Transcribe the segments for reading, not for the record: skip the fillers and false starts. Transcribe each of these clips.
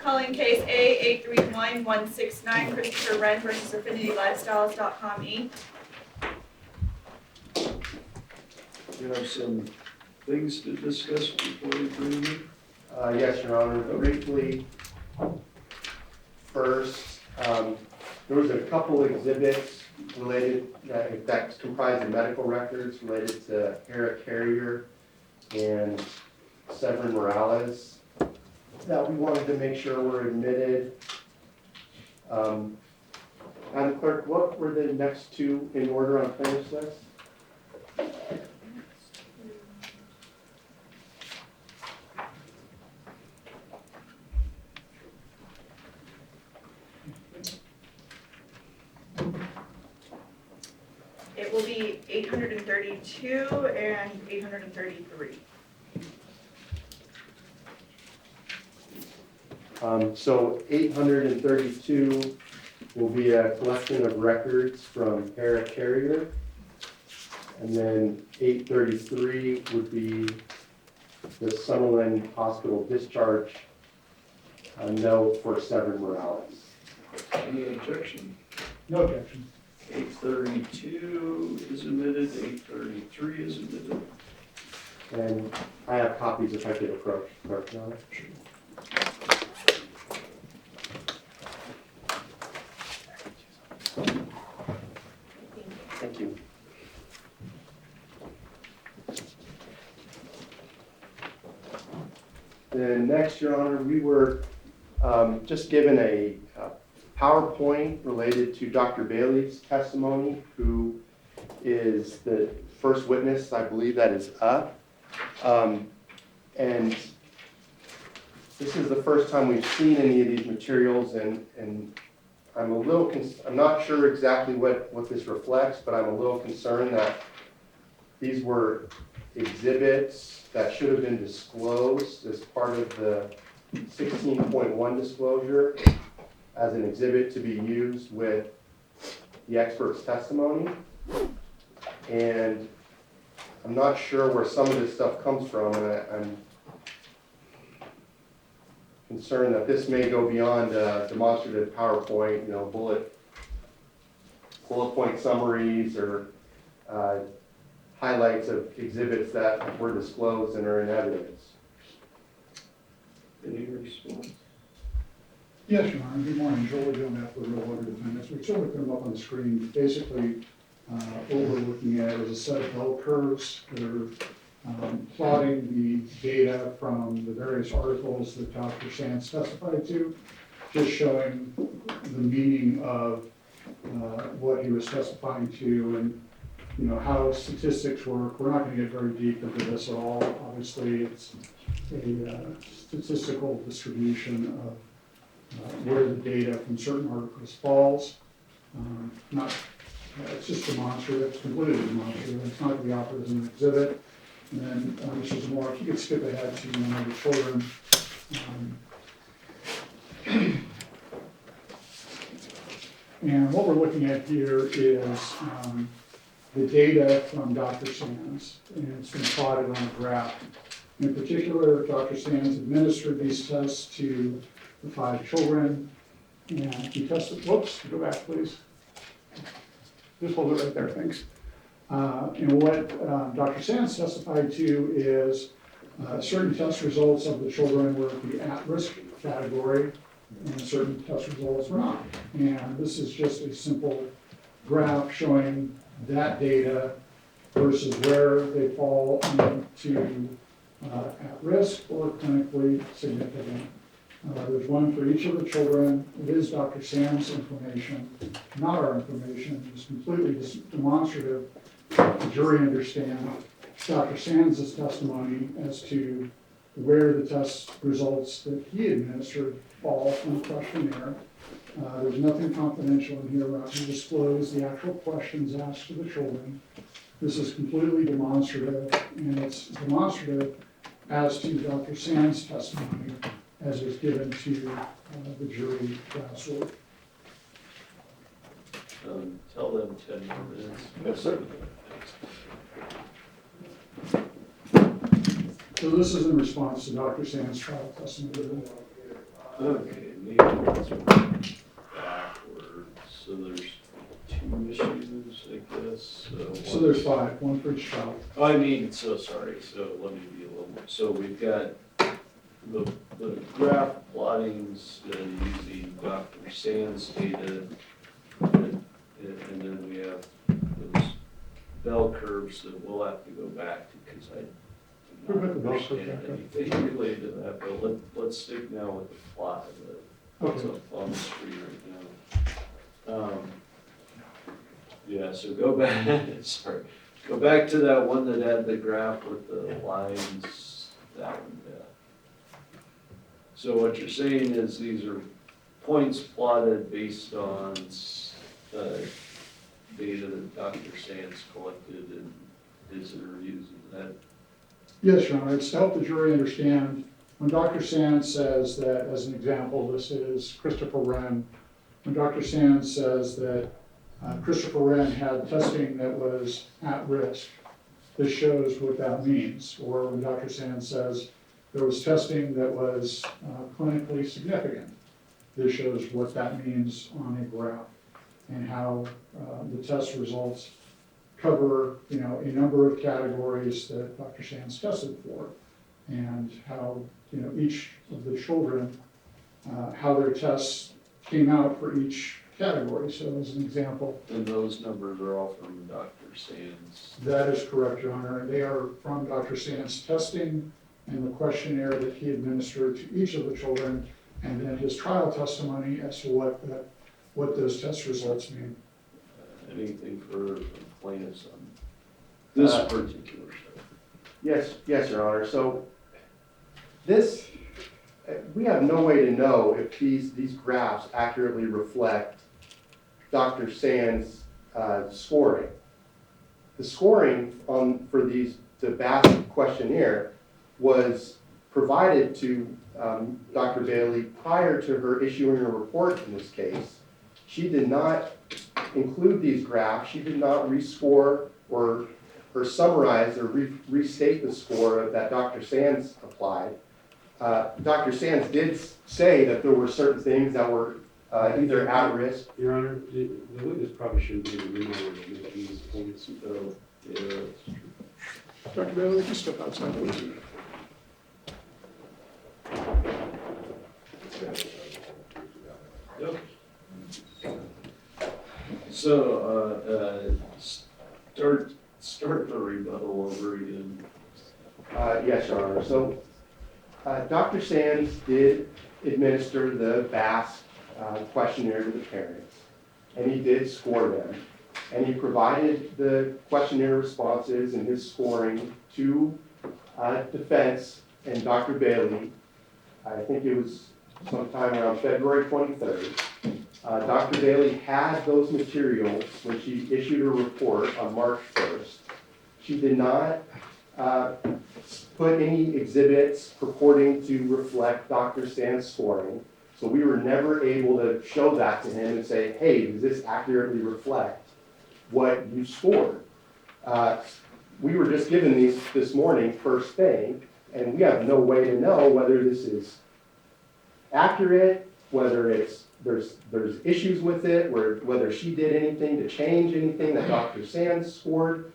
Calling case A831169, Christopher Wren versus AffinityLifestyles.com Inc. You have some things to discuss before we bring you? Yes, Your Honor. Briefly, first, there was a couple exhibits related that comprised of medical records related to Eric Carrier and Severin Morales that we wanted to make sure were admitted. Madam Clerk, what were the next two in order on plaintiff's list? It will be 832 and 833. So 832 will be a collection of records from Eric Carrier. And then 833 would be the Summerlin Hospital discharge note for Severin Morales. Any objection? No objection. 832 is admitted, 833 is admitted. And I have copies if I could approach clerk now. Thank you. Then next, Your Honor, we were just given a PowerPoint related to Dr. Baily's testimony, who is the first witness, I believe, that is up. And this is the first time we've seen any of these materials, and I'm not sure exactly what this reflects, but I'm a little concerned that these were exhibits that should have been disclosed as part of the 16.1 disclosure as an exhibit to be used with the expert's testimony. And I'm not sure where some of this stuff comes from, and I'm concerned that this may go beyond demonstrative PowerPoint, bullet point summaries or highlights of exhibits that were disclosed and are in evidence. Any response? Yes, Your Honor. Good morning. Joel Odou for the Real Water Defendants. We've sort of put them up on the screen. Basically, what we're looking at is a set of bell curves that are plotting the data from the various articles that Dr. Sands testified to, just showing the meaning of what he was testifying to and how statistics work. We're not going to get very deep into this at all. Obviously, it's a statistical distribution of where the data from certain articles falls. It's just demonstrative. It's completely demonstrative. It's not going to be offered as an exhibit. And then Mr. Zamora, if you could skip ahead to the children. And what we're looking at here is the data from Dr. Sands, and it's been plotted on a graph. In particular, Dr. Sands administered these tests to the 5 children, and he tested, whoops, go back please. Just hold it right there, thanks. And what Dr. Sands testified to is certain test results of the children were the at-risk category, and certain test results were not. And this is just a simple graph showing that data versus where they fall into at-risk or clinically significant. There's one for each of the children. It is Dr. Sands' information, not our information. It's completely demonstrative. The jury understand Dr. Sands' testimony as to where the test results that he administered fall from the questionnaire. There's nothing confidential in here. We're not going to disclose the actual questions asked to the children. This is completely demonstrative, and it's demonstrative as to Dr. Sands' testimony as was given to the jury last week. Tell them 10 more minutes. Yes, sir. So this is in response to Dr. Sands' trial testimony. Okay, maybe let's work backwards. So there's two issues, I guess. So there's 5, 1 for each child. Oh, I mean, so sorry, so let me be a little more, so we've got the graph plottings using Dr. Sands data, and then we have those bell curves that we'll have to go back to, because I We'll do put the not bell curve understand back up. anything related to that, but let's stick now with the plot of it. What's Okay. up on the screen right now. Yeah, so go back, sorry, go back to that one that had the graph with the lines, that one, yeah. So what you're saying is these are points plotted based on data that Dr. Sands collected and his reviews of that. Yes, Your Honor, it's to help the jury understand, when Dr. Sands says that, as an example, this is Christopher Wren, when Dr. Sands says that Christopher Wren had testing that was at risk, this shows what that means. Or when Dr. Sands says there was testing that was clinically significant, this shows what that means on a graph and how the test results cover, a number of categories that Dr. Sands tested for, and how, each of the children, how their tests came out for each category. So as an example, And those numbers are all from Dr. Sands. that is correct, Your Honor. They are from Dr. Sands' testing and the questionnaire that he administered to each of the children, and then his trial testimony as to what those test results mean. Anything for plaintiffs on this particular stuff? Yes, Your Honor. So this, we have no way to know if these graphs accurately reflect Dr. Sands' scoring. The scoring for the BAS questionnaire was provided to Dr. Baily prior to her issuing a report in this case. She did not include these graphs. She did not rescore or summarize or restate the score that Dr. Sands applied. Dr. Sands did say that there were certain things that were either at risk. Your Honor, the witness probably shouldn't be the reason we're making these points. So, yeah, that's true. Dr. Bailey, you can step outside, please. Yep. So, start the rebuttal over again. Yes, Your Honor. So Dr. Sands did administer the BAS questionnaire to the parents, and he did score them. And he provided the questionnaire responses and his scoring to defense and Dr. Baily. I think it was sometime around February 23rd. Dr. Baily had those materials when she issued her report on March 1st. She did not put any exhibits purporting to reflect Dr. Sands' scoring. So we were never able to show that to him and say, hey, does this accurately reflect what you scored? We were just given these this morning, first thing, and we have no way to know whether this is accurate, whether there's issues with it, whether she did anything to change anything that Dr. Sands scored.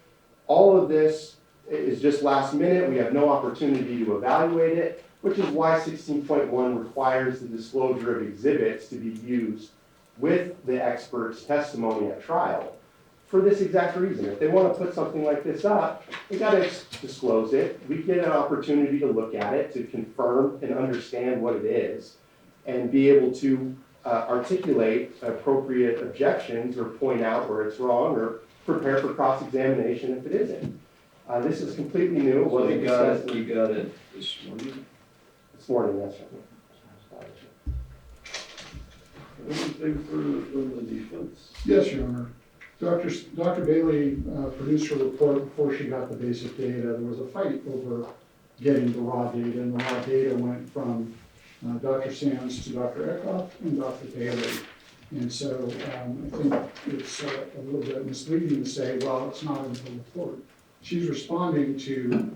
All of this is just last minute. We have no opportunity to evaluate it, which is why 16.1 requires the disclosure of exhibits to be used with the expert's testimony at trial. For this exact reason, if they want to put something like this up, they got to disclose it. We get an opportunity to look at it, to confirm and understand what it is, and be able to articulate appropriate objections or point out where it's wrong or prepare for cross-examination if it isn't. This is completely new. It So wasn't discussed you got it this morning? this morning, yes, sir. Anything from the defense? Yes, Your Honor. Dr. Baily produced her report before she got the basic data. There was a fight over getting the raw data, and the raw data went from Dr. Sands to Dr. Eckhoff and Dr. Baily. And so I think it's a little bit misleading to say, well, it's not in the report. She's responding to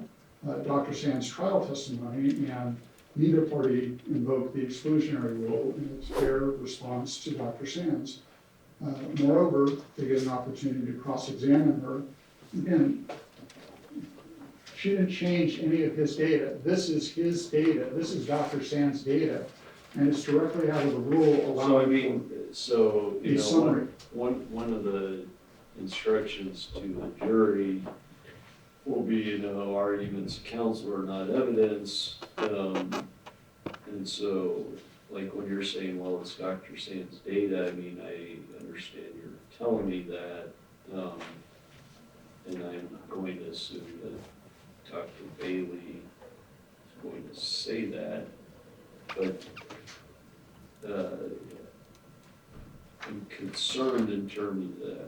Dr. Sands' trial testimony, and Neither party invoked the exclusionary rule in its fair response to Dr. Sands. Moreover, they get an opportunity to cross-examine her. Again, she didn't change any of his data. This is his data. This is Dr. Sands' data. And it's directly out of the rule So I allowing mean, so, a you know, summary. one of the instructions to the jury will be, you know, arguments of counsel are not evidence. And so, like when you're saying, well, it's Dr. Sands' data, I mean, I understand you're telling me that. And I'm going to assume that Dr. Baily is going to say that. But I'm concerned in terms of the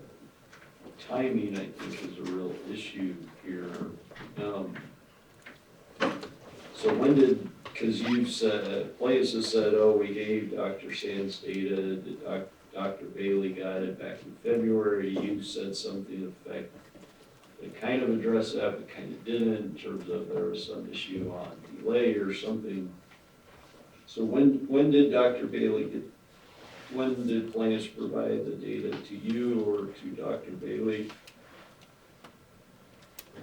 timing, I think, is a real issue here. So when did, because you've said, Plaintiffs has said, oh, we gave Dr. Sands data, Dr. Baily got it back in February, you said something to the effect that kind of addressed that, but kind of didn't, in terms of there was some issue on delay or something. So when did Dr. Baily when did plaintiffs provide the data to you or to Dr. Baily?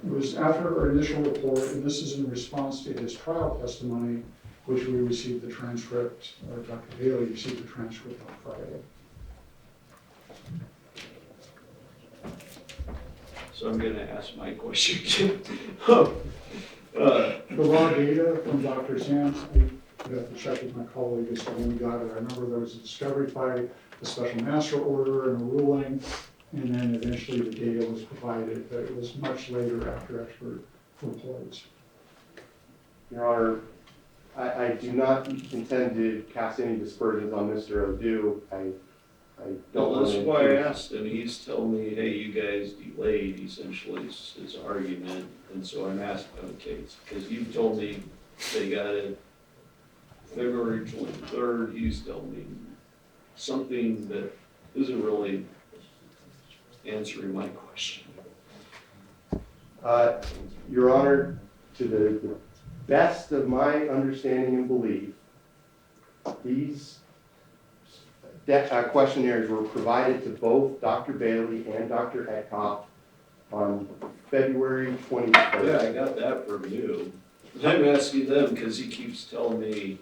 It was after our initial report, and this is in response to his trial testimony, which we received the transcript, or Dr. Baily received the transcript on Friday. So I'm gonna ask my question. The raw data from Dr. Sands, I have to check with my colleague as to when we got it. I remember there was a discovery fight, a special master order and a ruling, and then eventually the data was provided, but it was much later after expert reports. Your Honor, I do not intend to cast any dispersions on Mr. Odou. I don't Well, want that's to. why I asked him, he's telling me, hey, you guys delayed, essentially, is his argument, and so I'm asking, okay, because you told me they got it February 23rd, he's telling me something that isn't really answering my question. Your Honor, to the best of my understanding and belief, these questionnaires were provided to both Dr. Baily and Dr. Etkoff on February 21st. Yeah, I got that from you. I'm asking them because he keeps telling me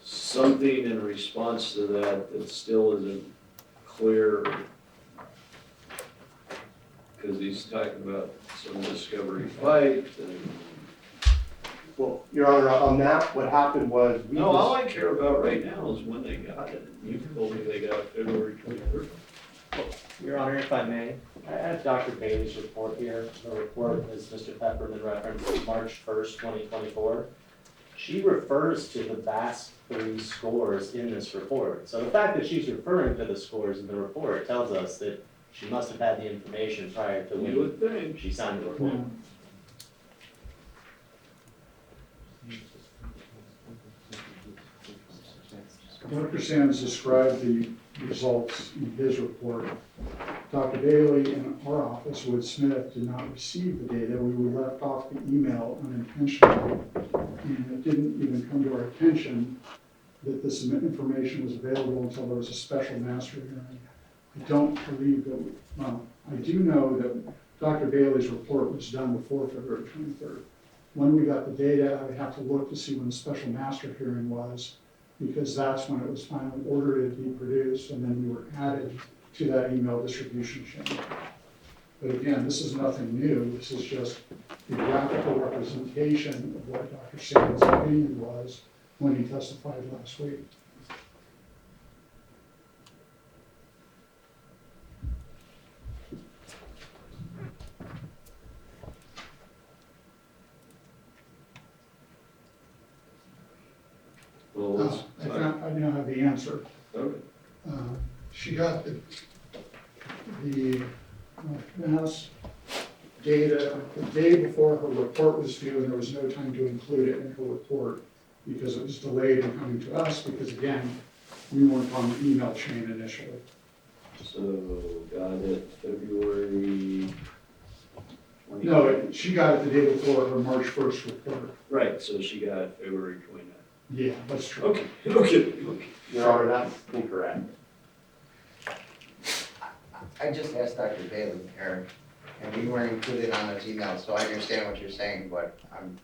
something in response to that still isn't clear. Because he's talking about some discovery fight and. Well, Your Honor, on that, what happened was we No, all I care about right now is when they got it. You told me they got it February 23rd. Your Honor, if I may, I have Dr. Baily's report here. The report, as Mr. Pepperman referenced, March 1st, 2024. She refers to the VASC 3 scores in this report. So the fact that she's referring to the scores in the report tells us that she must have had the information prior to You when would think. she signed the report. Dr. Sands described the results in his report. Dr. Baily and our office, Wood Smith, did not receive the data. We were left off the email unintentionally, and it didn't even come to our attention that this information was available until there was a special master hearing. I don't believe that, well, I do know that Dr. Baily's report was done before February 23rd. When we got the data, I would have to look to see when the special master hearing was, because that's when it was finally ordered to be produced, and then we were added to that email distribution chain. But again, this is nothing new. This is just the graphical representation of what Dr. Sands' opinion was when he testified last week. Well, let's I now have the answer. okay. She got the mass data the day before her report was due, and there was no time to include it in her report because it was delayed in coming to us, because again, we weren't on the email chain initially. So got it February No, she got it the day before her March 1st report. Right, so she got it February 29th. Yeah, that's true. Okay. Your Honor, that's incorrect. I just asked Dr. Baily, Eric, and we weren't included on those emails, so I understand what you're saying, but I'm,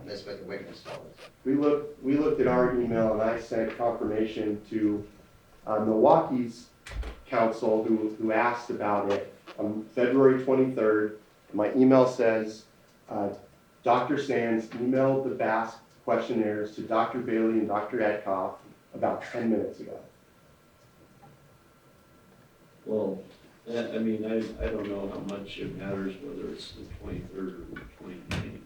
this with the witness. We looked at our email and I sent confirmation to Milwaukee's counsel who asked about it on February 23rd. My email says, Dr. Sands emailed the BASC questionnaires to Dr. Baily and Dr. Edkoff about 10 minutes ago. Well, I mean, I don't know how much it matters whether it's the 23rd or the 29th.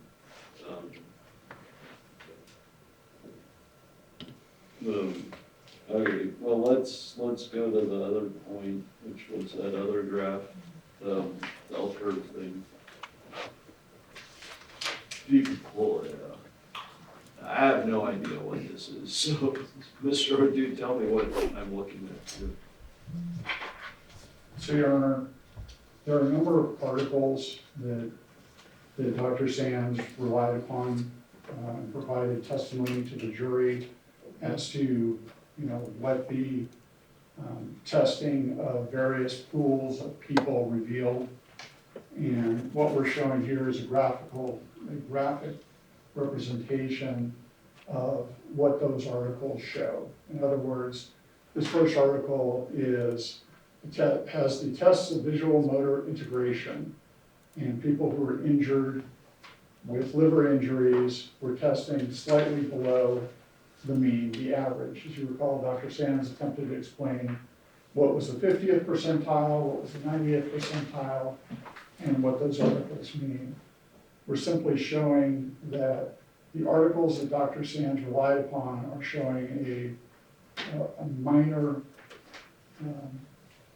Okay, well, let's go to the other point, which was that other graph, bell curve thing. If you can pull it up. I have no idea what this is, so Mr. Odou, tell me what I'm looking at here. So, Your Honor, there are a number of articles that Dr. Sands relied upon and provided testimony to the jury as to, what the testing of various pools of people revealed. And what we're showing here is a graphic representation of what those articles show. In other words, this first article has the tests of visual motor integration, and people who were injured with liver injuries were testing slightly below the mean, the average. As you recall, Dr. Sands attempted to explain what was the 50th percentile, what was the 90th percentile, and what those articles mean. We're simply showing that the articles that Dr. Sands relied upon are showing a minor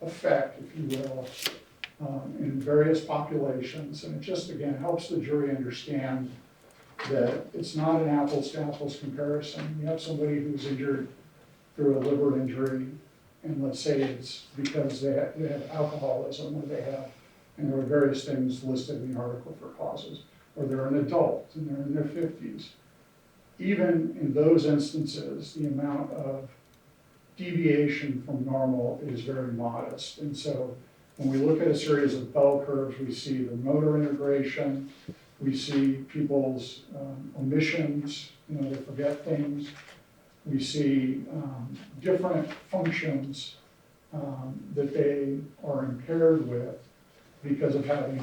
effect, if you will, in various populations. And it just, again, helps the jury understand that it's not an apples to apples comparison. You have somebody who's injured through a liver injury, and let's say it's because they have alcoholism, or and there are various things listed in the article for causes, or they're an adult and they're in their 50s. Even in those instances, the amount of deviation from normal is very modest. And so when we look at a series of bell curves, we see the motor integration, we see people's omissions, they forget things. We see different functions that they are impaired with because of having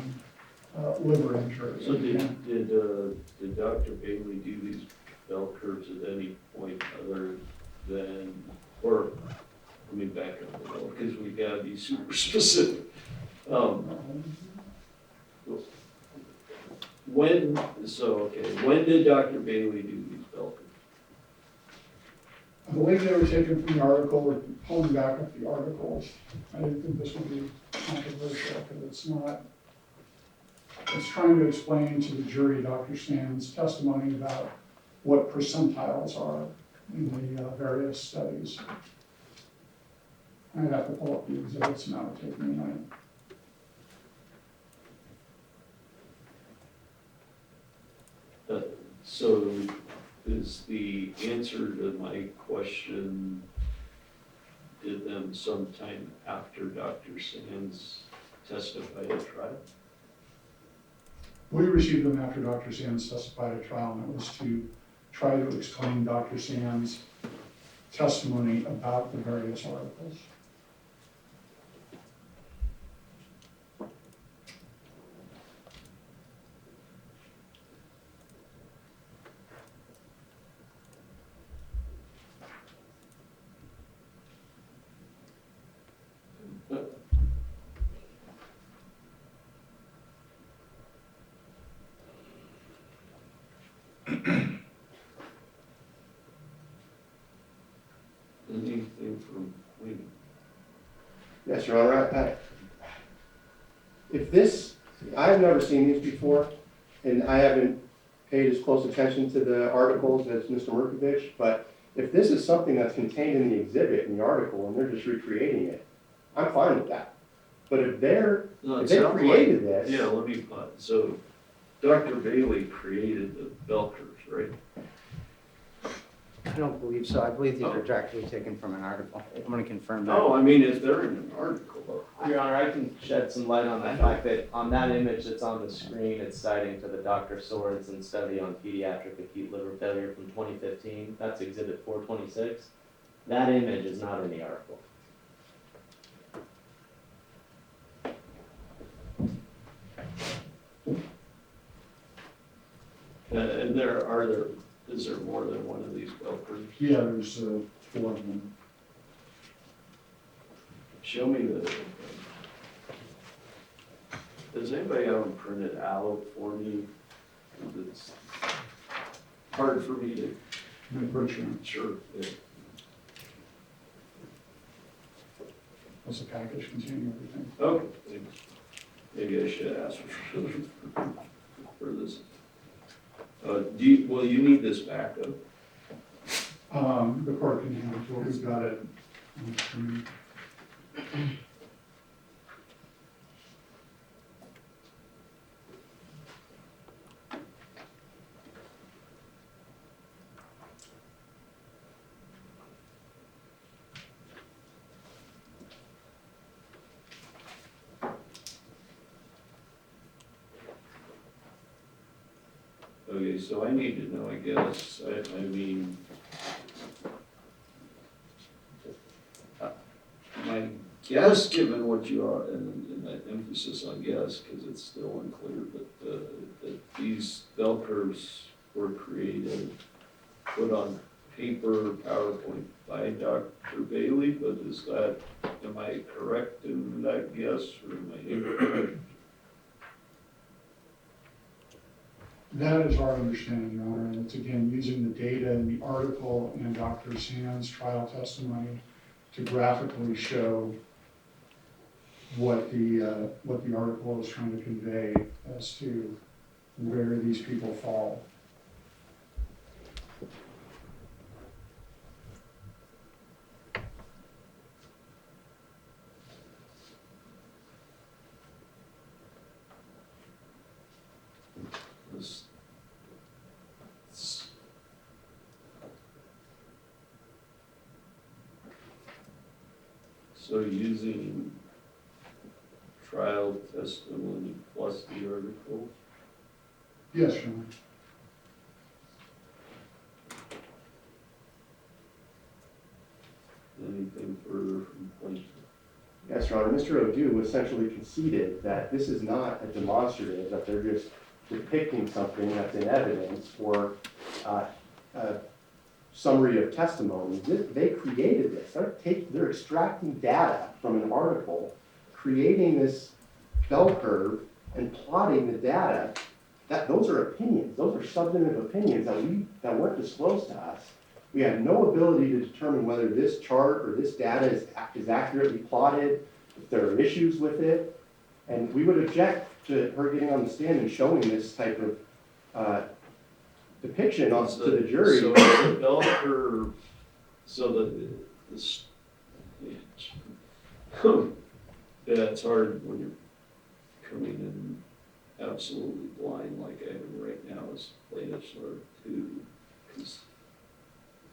liver injuries. So did Dr. Baily do these bell curves at any point other than, or let me back up a little, because we gotta be super specific. When did Dr. Baily do these bell curves? I believe they were taken from the article, or pulling back up the articles. I didn't think this would be controversial, because it's trying to explain to the jury Dr. Sands' testimony about what percentiles are in the various studies. I'd have to pull up the exhibits now, it'll take me a minute. So is the answer to my question, did them sometime after Dr. Sands testified at trial? We received them after Dr. Sands testified at trial, and it was to try to explain Dr. Sands' testimony about the various articles. Anything from Wren? Yes, Your Honor. I've never seen these before, and I haven't paid as close attention to the articles as Mr. Mirkovich, but if this is something that's contained in the exhibit in the article and they're just recreating it, I'm fine with that. But if No, it if they sounds like- created this. Yeah, let me, so Dr. Bailey created the bell curves, right? I don't believe so. I believe these are directly taken from an article. I'm gonna confirm that. No, I mean, if they're in an article, though. Your Honor, I can shed some light on the fact that on that image that's on the screen, it's citing to the Dr. Sorensen study on pediatric acute liver failure from 2015. That's exhibit 426. That image is not in the article. And is there more than one of these bell curves? Yeah, there's 4 of them. Show me the, does anybody have them printed out for me? It's hard for me to, I'm pretty sure. sure, yeah. That's a package containing everything. Okay, thanks. Maybe I should ask for this. Will you need this backup? The court can handle it, we've got it on the screen. Okay, so I need to know, I guess, I mean, my guess, given what you are, and that emphasis on guess, because it's still unclear, but that these bell curves were created, put on paper, PowerPoint by Dr. Bailey, but is that, am I correct in that guess, or am I incorrect? That is our understanding, Your Honor, and it's again using the data in the article and Dr. Sand's trial testimony to graphically show what the article is trying to convey as to where these people fall. This- So using trial testimony plus the article, Yes, Your Honor. anything further from plaintiff? Yes, Your Honor, Mr. Odou essentially conceded that this is not a demonstrative, that they're just depicting something that's in evidence or a summary of testimony. They created this. They're extracting data from an article, creating this bell curve and plotting the data. Those are opinions. Those are substantive opinions that weren't disclosed to us. We have no ability to determine whether this chart or this data is accurately plotted, if there are issues with it. And we would object to her getting on the stand and showing this type of depiction to the jury. So the bell curve, so yeah, it's hard when you're coming in absolutely blind like I am right now as plaintiffs are too, because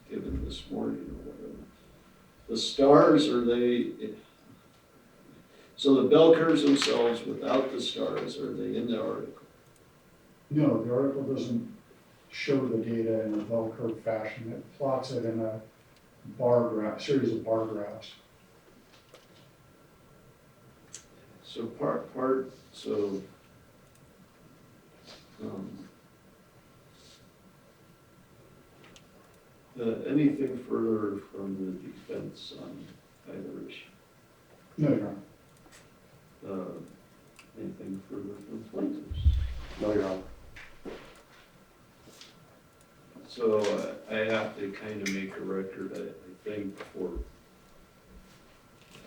given this morning or whatever. The stars, so the bell curves themselves without the stars, are they in the article? No, the article doesn't show the data in a bell curve fashion. It plots it in a bar graph, series of bar graphs. So anything further from the defense on either issue? No, Your Honor. Anything further from plaintiffs? No, Your Honor. So I have to kind of make a record, I think, I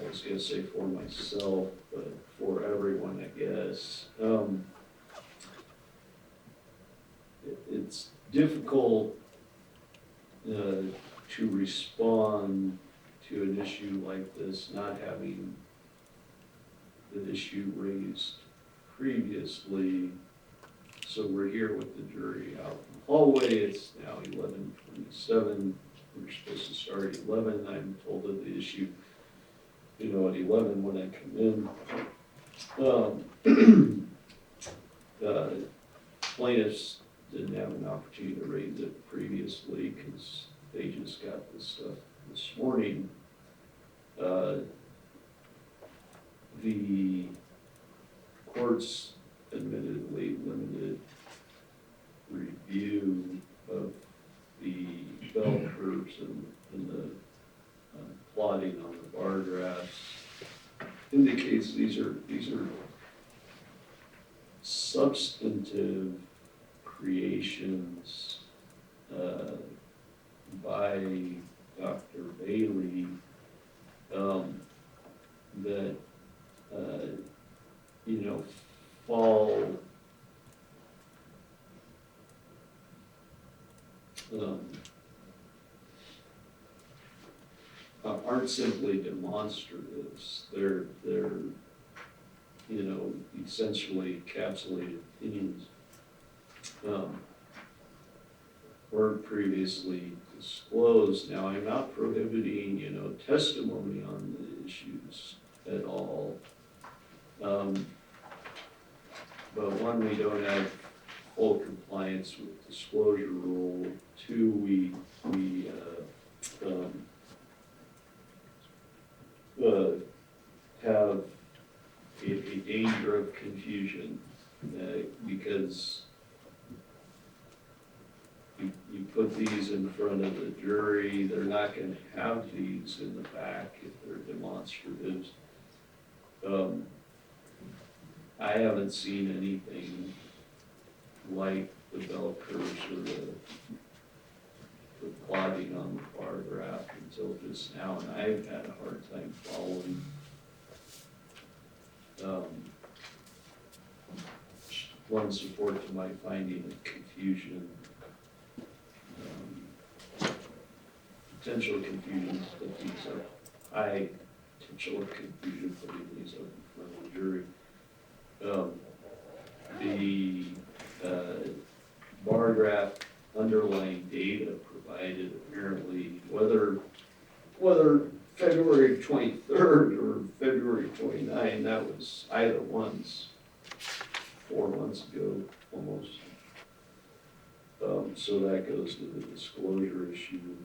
was gonna say for myself, but for everyone, I guess. It's difficult to respond to an issue like this, not having the issue raised previously. So we're here with the jury out in the hallway. It's now 11:27. We're supposed to start at 11. I'm told of the issue, at 11 when I come in. Plaintiffs didn't have an opportunity to raise it previously because they just got this stuff this morning. The court's admittedly limited review of the bell curves and the plotting on the bar graphs indicates these are substantive creations by Dr. Baily that fall aren't simply demonstratives. They're essentially encapsulated opinions weren't previously disclosed. Now, I'm not prohibiting, testimony on the issues at all. But one, we don't have full compliance with disclosure rule. Two, we have a danger of confusion because you put these in front of the jury, they're not going to have these in the back if they're demonstratives. I haven't seen anything like the bell curves or the plotting on the bar graph until just now, and I've had a hard time following. One support to my finding of confusion, potential confusion that these are high potential of confusion putting these up in front of the jury. The bar graph underlying data provided apparently, whether February 23rd or February 29th, that was either one's 4 months ago almost. So that goes to the disclosure issue.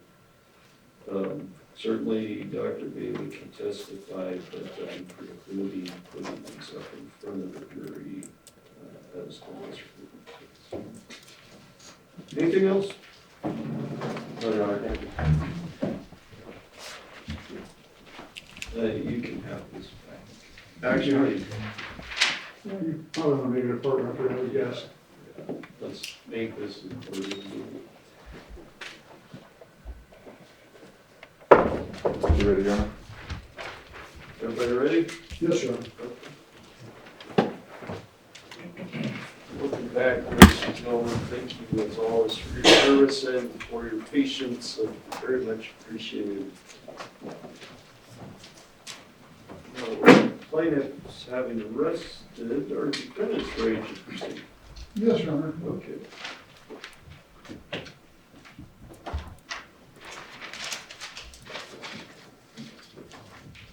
Certainly Dr. Baily can testify, but I'm precluding putting these up in front of the jury as demonstrative. Anything else? No, Your Honor, thank you. You can have this back. Actually, you probably want to make it a court record, I would guess. Let's make this important. You ready, Your Honor? Everybody ready? Yes, sir. Looking back, ladies and gentlemen, thank you as always for your service and for your patience. Very much appreciated. Plaintiffs having arrested our defendants ready to proceed. Yes, Your Honor. Okay.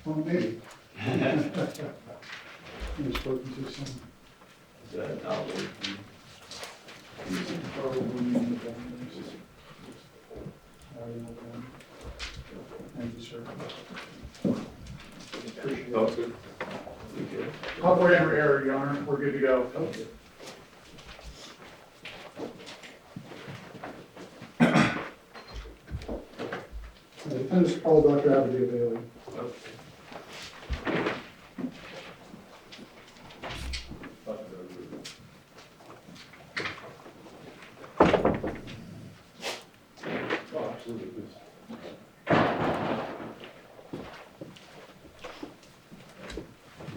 Well, maybe. I've spoken to some. Is that not working? Probably Thank you, sir. Appreciate it. Okay. Halfway under error, Your Honor. We're good to go. Okay. Defendants call Dr. Abigail Baily. Oh, absolutely, please.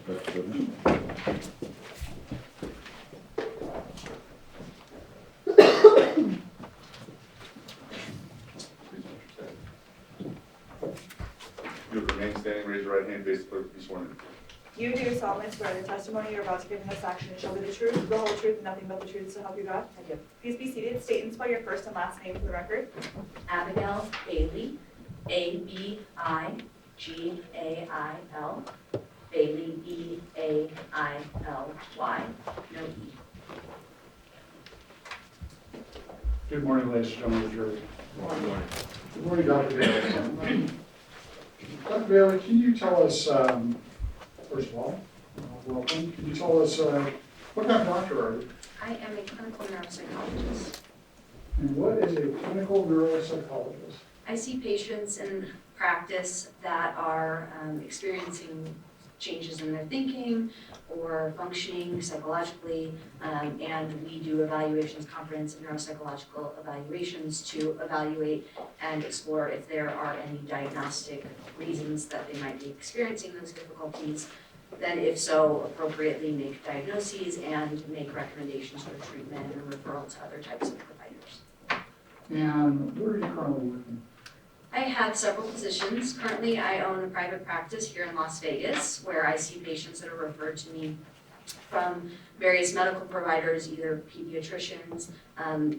That's good. You'll remain standing, raise your right hand, face the clerk, be sworn in. You do solemnly swear the testimony you're about to give in this action shall be the truth, the whole truth, and nothing but the truth, so help you God? I do. Please be seated. State and spell your first and last name for the record. Abigail Baily, A-B-I-G-A-I-L, Baily, B-A-I-L-Y, no E. Good morning, ladies and gentlemen of the jury. Good morning, Dr. Baily. Dr. Baily, can you tell us, first of all, welcome, can you tell us what kind of doctor are you? I am a clinical neuropsychologist. And what is a clinical neuropsychologist? I see patients in practice that are experiencing changes in their thinking or functioning psychologically, and we do evaluations, comprehensive neuropsychological evaluations to evaluate and explore if there are any diagnostic reasons that they might be experiencing those difficulties. Then if so, appropriately make diagnoses and make recommendations for treatment and referral to other types of providers. And where are you currently working? I have several positions. Currently, I own a private practice here in Las Vegas where I see patients that are referred to me from various medical providers, either pediatricians,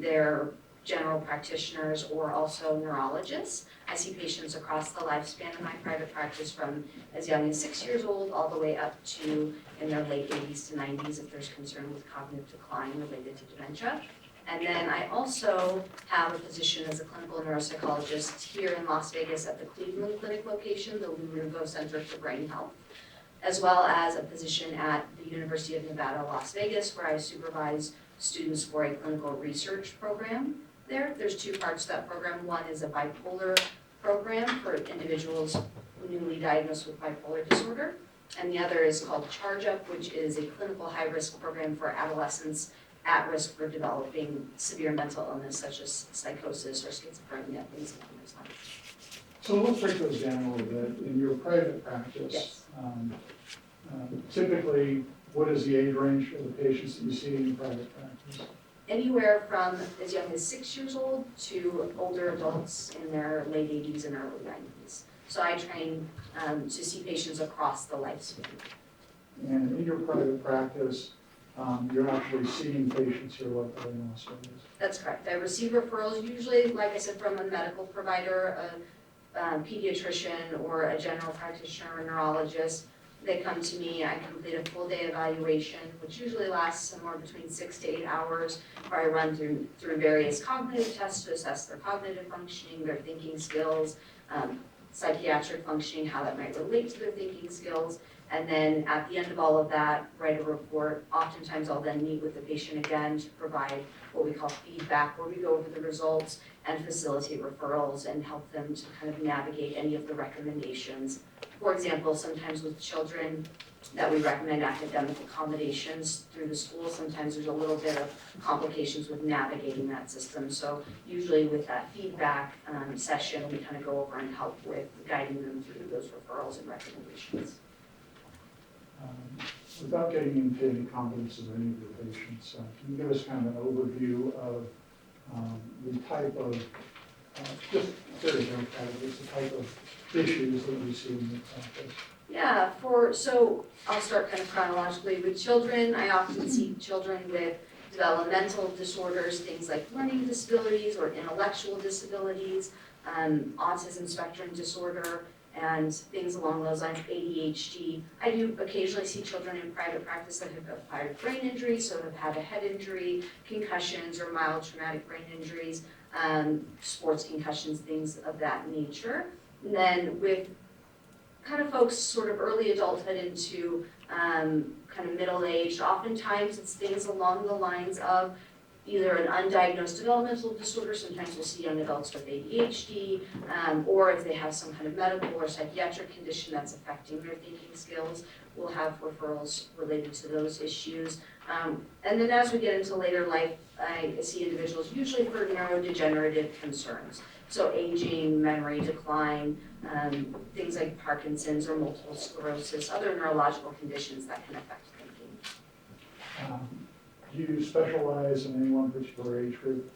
their general practitioners, or also neurologists. I see patients across the lifespan of my private practice from as young as 6 years old all the way up to in their late 80s to 90s if there's concern with cognitive decline related to dementia. And then I also have a position as a clinical neuropsychologist here in Las Vegas at the Cleveland Clinic location, the Lumino Center for Brain Health, as well as a position at the University of Nevada, Las Vegas, where I supervise students for a clinical research program there. There's two parts to that program. One is a bipolar program for individuals newly diagnosed with bipolar disorder, and the other is called Charge Up, which is a clinical high-risk program for adolescents at risk for developing severe mental illness such as psychosis or schizophrenia, things along those lines. So let's break those down a little bit. In your private practice, Yes. Typically, what is the age range of the patients that you see in your private practice? Anywhere from as young as 6 years old to older adults in their late 80s and early 90s. So I train to see patients across the lifespan. And in your private practice, you're actually seeing patients here locally in Las Vegas. That's correct. I receive referrals usually, like I said, from a medical provider, a pediatrician, or a general practitioner or neurologist. They come to me, I complete a full day evaluation, which usually lasts somewhere between 6 to 8 hours, where I run through various cognitive tests to assess their cognitive functioning, their thinking skills, psychiatric functioning, how that might relate to their thinking skills. And then at the end of all of that, write a report. Oftentimes I'll then meet with the patient again to provide what we call feedback, where we go over the results and facilitate referrals and help them to kind of navigate any of the recommendations. For example, sometimes with children that we recommend academic accommodations through the school, sometimes there's a little bit of complications with navigating that system. So usually with that feedback session, we kind of go over and help with guiding them through those referrals and recommendations. Without getting into any competencies of any of your patients, can you give us kind of an overview of the type of, just very general categories, the type of issues that you see in your practice? Yeah, so I'll start kind of chronologically with children. I often see children with developmental disorders, things like learning disabilities or intellectual disabilities, autism spectrum disorder, and things along those lines, ADHD. I do occasionally see children in private practice that have acquired brain injuries, so have had a head injury, concussions, or mild traumatic brain injuries, sports concussions, things of that nature. And then with kind of folks sort of early adulthood into kind of middle-aged, oftentimes it's things along the lines of either an undiagnosed developmental disorder, sometimes we'll see young adults with ADHD, or if they have some kind of medical or psychiatric condition that's affecting their thinking skills, we'll have referrals related to those issues. And then as we get into later life, I see individuals usually for neurodegenerative concerns. So aging, memory decline, things like Parkinson's or multiple sclerosis, other neurological conditions that can affect thinking. Do you specialize in any one particular age group?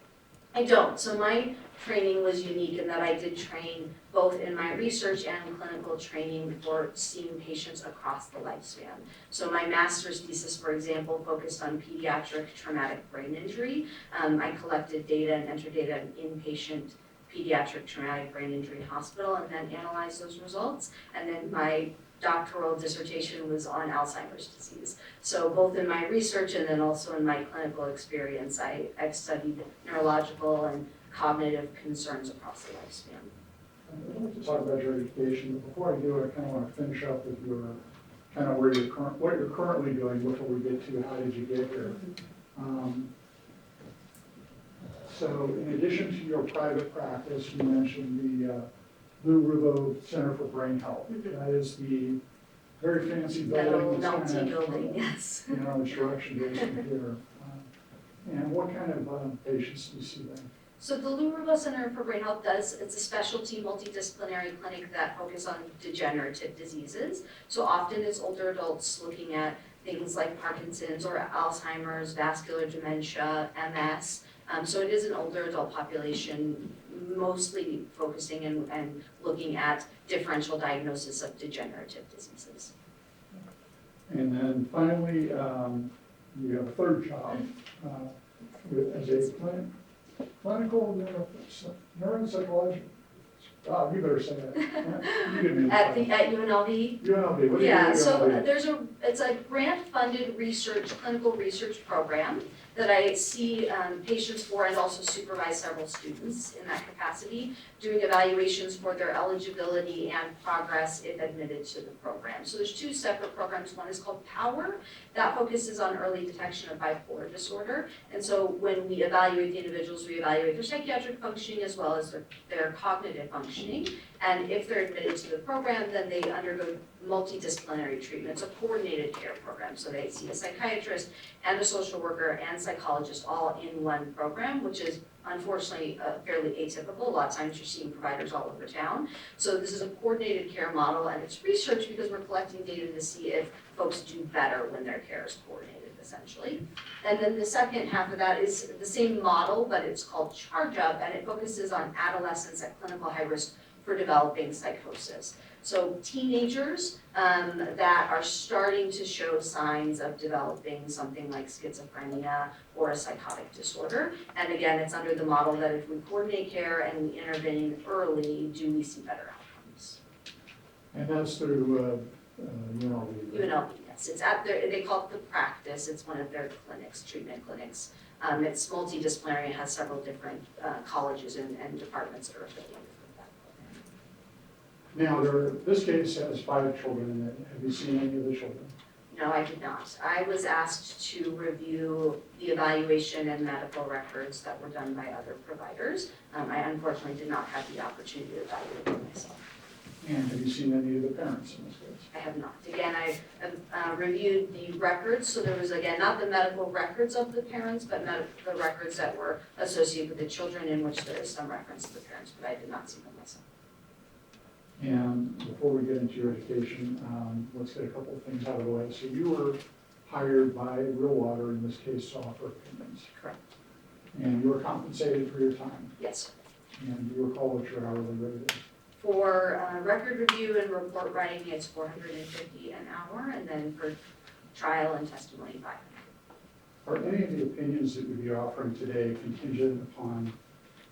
I don't. So my training was unique in that I did train both in my research and clinical training for seeing patients across the lifespan. So my master's thesis, for example, focused on pediatric traumatic brain injury. I collected data and entered data in inpatient pediatric traumatic brain injury hospital and then analyzed those results. And then my doctoral dissertation was on Alzheimer's disease. So both in my research and then also in my clinical experience, I've studied neurological and cognitive concerns across the lifespan. I'd like to talk about your education, but before I do, I kind of want to finish up with your, kind of where you're what you're currently doing before we get to how did you get here. So in addition to your private practice, you mentioned the Lou Rubo Center for Brain Health. That is the very fancy building. Metal that's melty kind of, building, yes. you know, which direction goes from here. And what kind of patients do you see there? So the Lou Rubo Center for Brain Health it's a specialty multidisciplinary clinic that focuses on degenerative diseases. So often it's older adults looking at things like Parkinson's or Alzheimer's, vascular dementia, MS. So it is an older adult population, mostly focusing and looking at differential diagnosis of degenerative diseases. And then finally, you have a third job as a clinical neuropsychologist. Oh, you better say that. You give me the At title. UNLV? UNLV. What do you Yeah, do at so UNLV? it's a grant-funded clinical research program that I see patients for and also supervise several students in that capacity, doing evaluations for their eligibility and progress if admitted to the program. So there's two separate programs. One is called POWER, that focuses on early detection of bipolar disorder. And so when we evaluate the individuals, we evaluate their psychiatric functioning as well as their cognitive functioning. And if they're admitted to the program, then they undergo multidisciplinary treatment. It's a coordinated care program. So they see a psychiatrist and a social worker and psychologist all in one program, which is unfortunately fairly atypical. A lot of times you're seeing providers all over town. So this is a coordinated care model, and it's research because we're collecting data to see if folks do better when their care is coordinated, essentially. And then the second half of that is the same model, but it's called Charge Up, and it focuses on adolescents at clinical high risk for developing psychosis. So teenagers that are starting to show signs of developing something like schizophrenia or a psychotic disorder. And again, it's under the model that if we coordinate care and we intervene early, do we see better outcomes? And that's through UNLV. right? UNLV, yes. It's at they call it the practice. It's one of their clinics, treatment clinics. It's multidisciplinary. It has several different colleges and departments that are affiliated with that program. Now, this case has 5 children in it. Have you seen any of the children? No, I did not. I was asked to review the evaluation and medical records that were done by other providers. I unfortunately did not have the opportunity to evaluate them myself. And have you seen any of the parents in this case? I have not. Again, I reviewed the records, so there was, again, not the medical records of the parents, but the records that were associated with the children in which there is some reference to the parents, but I did not see them myself. And before we get into your education, let's get a couple of things out of the way. So you were hired by Real Water, in this case, to offer opinions. Correct. And you were compensated for your time. Yes. And you recall what your hourly rate is. For record review and report writing, it's $450 an hour, and then for trial and testimony, $500. Are any of the opinions that you'd be offering today contingent upon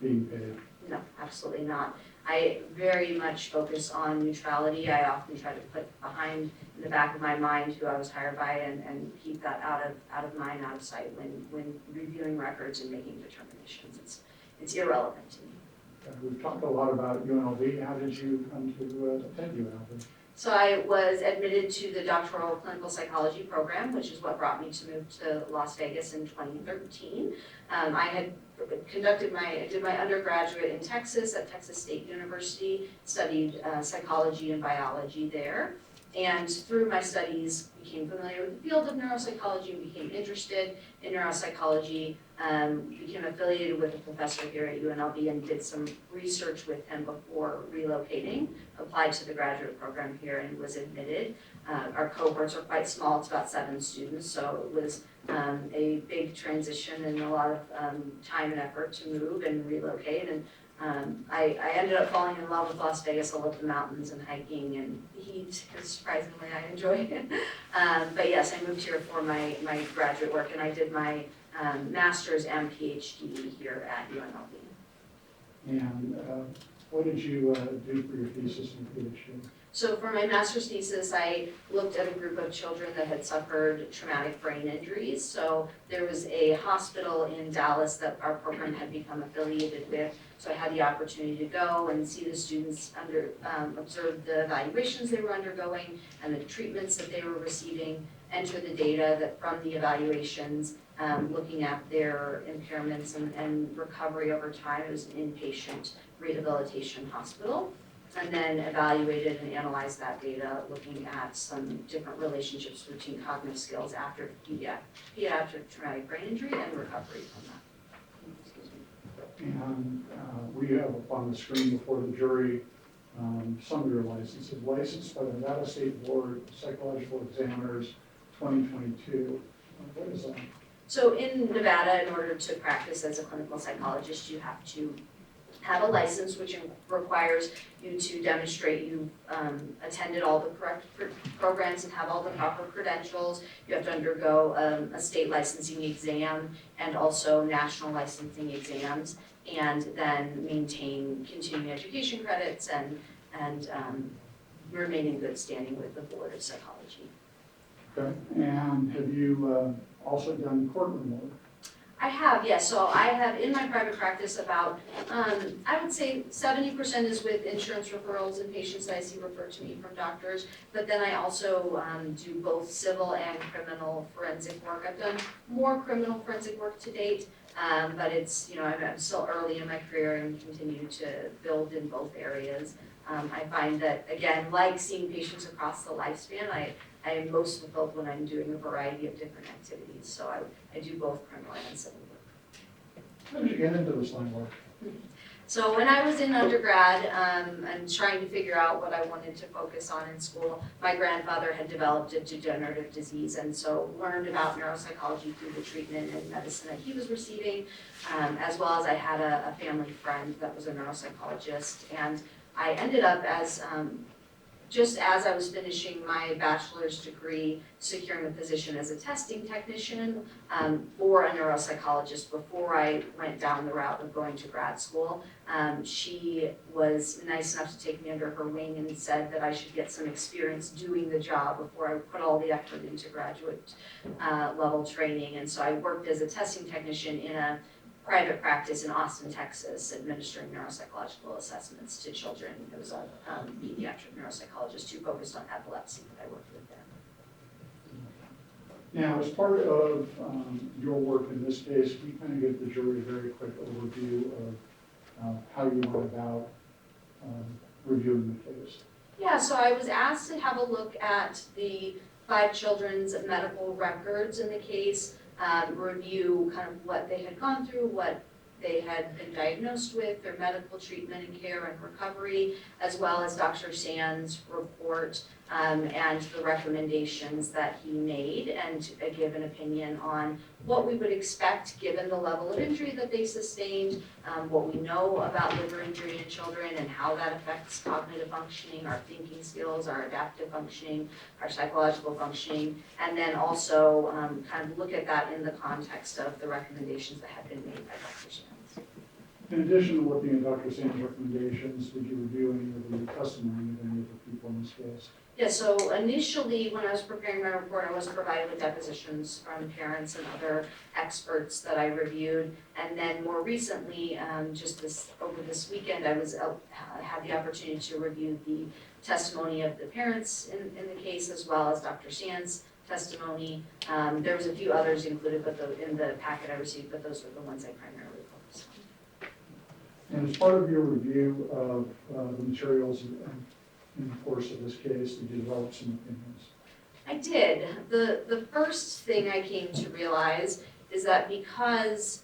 being paid? No, absolutely not. I very much focus on neutrality. I often try to put behind in the back of my mind who I was hired by and keep that out of mind, out of sight when reviewing records and making determinations. It's irrelevant to me. We've talked a lot about UNLV. How did you come to attend UNLV? So I was admitted to the doctoral clinical psychology program, which is what brought me to move to Las Vegas in 2013. I had did my undergraduate in Texas at Texas State University, studied psychology and biology there. And through my studies, became familiar with the field of neuropsychology, became interested in neuropsychology, became affiliated with a professor here at UNLV and did some research with him before relocating, applied to the graduate program here and was admitted. Our cohorts are quite small, it's about 7 students, so it was a big transition and a lot of time and effort to move and relocate. And I ended up falling in love with Las Vegas. I love the mountains and hiking and heat, because surprisingly I enjoy it. But yes, I moved here for my graduate work, and I did my master's and PhD here at UNLV. And what did you do for your thesis and PhD? So for my master's thesis, I looked at a group of children that had suffered traumatic brain injuries. So there was a hospital in Dallas that our program had become affiliated with. So I had the opportunity to go and see the students observe the evaluations they were undergoing and the treatments that they were receiving, enter the data that from the evaluations, looking at their impairments and recovery over time. It was an inpatient rehabilitation hospital. And then evaluated and analyzed that data, looking at some different relationships between cognitive skills after pediatric traumatic brain injury and recovery from that. And we have up on the screen before the jury some of your licenses. Licensed by the Nevada State Board of Psychological Examiners 2022. What is that? So in Nevada, in order to practice as a clinical psychologist, you have to have a license, which requires you to demonstrate you've attended all the correct programs and have all the proper credentials. You have to undergo a state licensing exam and also national licensing exams, and then maintain continuing education credits and remain in good standing with the Board of Psychology. Okay. And have you also done courtroom work? I have, yes. So I have in my private practice about, I would say 70% is with insurance referrals and patients that I see referred to me from doctors. But then I also do both civil and criminal forensic work. I've done more criminal forensic work to date, but it's, I'm still early in my career and continue to build in both areas. I find that, again, like seeing patients across the lifespan, I am most fulfilled when I'm doing a variety of different activities. So I do both criminal and civil work. How did you get into this line of work? So when I was in undergrad and trying to figure out what I wanted to focus on in school, my grandfather had developed a degenerative disease, and so learned about neuropsychology through the treatment and medicine that he was receiving, as well as I had a family friend that was a neuropsychologist. And I ended up as just as I was finishing my bachelor's degree, securing a position as a testing technician for a neuropsychologist before I went down the route of going to grad school. She was nice enough to take me under her wing and said that I should get some experience doing the job before I put all the effort into graduate level training. And so I worked as a testing technician in a private practice in Austin, Texas, administering neuropsychological assessments to children. It was a pediatric neuropsychologist who focused on epilepsy that I worked with there. Now, as part of your work in this case, we kind of give the jury a very quick overview of how you went about reviewing the case. Yeah, so I was asked to have a look at the 5 children's medical records in the case, review kind of what they had gone through, what they had been diagnosed with, their medical treatment and care and recovery, as well as Dr. Sand's report and the recommendations that he made, and give an opinion on what we would expect given the level of injury that they sustained, what we know about liver injury in children and how that affects cognitive functioning, our thinking skills, our adaptive functioning, our psychological functioning, and then also kind of look at that in the context of the recommendations that had been made by Dr. Sands. In addition to looking at Dr. Sand's recommendations, did you review any of the testimony of any of the people in this case? Yeah, so initially, when I was preparing my report, I was provided with depositions from parents and other experts that I reviewed. And then more recently, over this weekend, I had the opportunity to review the testimony of the parents in the case, as well as Dr. Sand's testimony. There was a few others included in the packet I received, but those were the ones I primarily focused on. And as part of your review of the materials in the course of this case, did you develop some opinions? I did. The first thing I came to realize is that because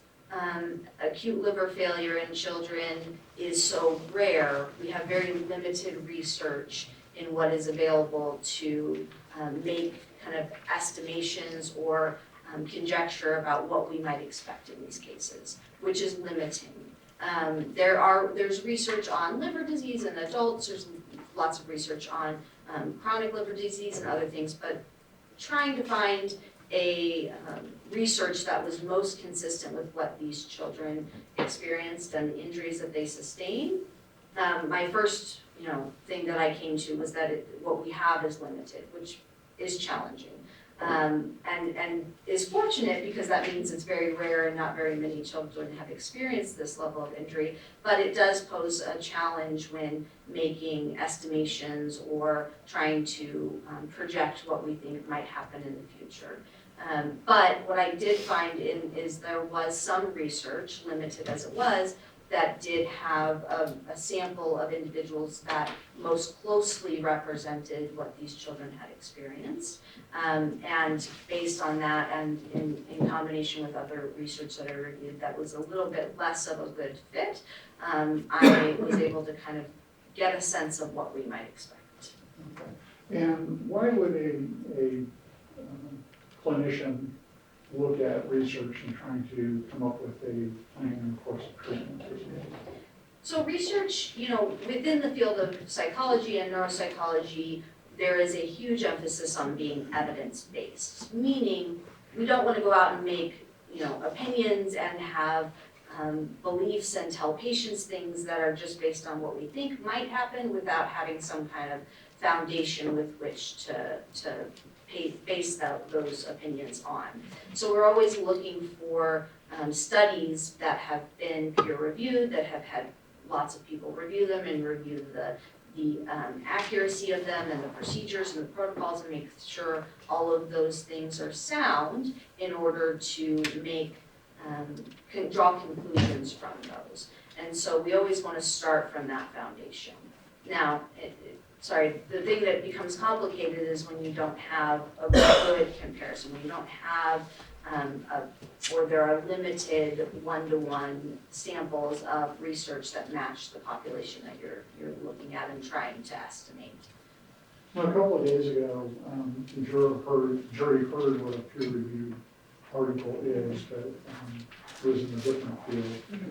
acute liver failure in children is so rare, we have very limited research in what is available to make kind of estimations or conjecture about what we might expect in these cases, which is limiting. There's research on liver disease in adults, there's lots of research on chronic liver disease and other things, but trying to find a research that was most consistent with what these children experienced and the injuries that they sustained. My first, thing that I came to was that what we have is limited, which is challenging. And is fortunate because that means it's very rare and not very many children have experienced this level of injury, but it does pose a challenge when making estimations or trying to project what we think might happen in the future. But what I did find is there was some research, limited as it was, that did have a sample of individuals that most closely represented what these children had experienced. And based on that and in combination with other research that I reviewed that was a little bit less of a good fit, I was able to kind of get a sense of what we might expect. Okay. And why would a clinician look at research and trying to come up with a plan and course of treatment? So research, within the field of psychology and neuropsychology, there is a huge emphasis on being evidence-based, meaning we don't want to go out and make, opinions and have beliefs and tell patients things that are just based on what we think might happen without having some kind of foundation with which to base those opinions on. So we're always looking for studies that have been peer-reviewed, that have had lots of people review them and review the accuracy of them and the procedures and the protocols and make sure all of those things are sound in order to draw conclusions from those. And so we always want to start from that foundation. Now, the thing that becomes complicated is when you don't have a good comparison, when you don't have, or there are limited one-to-one samples of research that match the population that you're looking at and trying to estimate. Well, a couple of days ago, the jury heard what a peer-reviewed article is, but it was in a different field.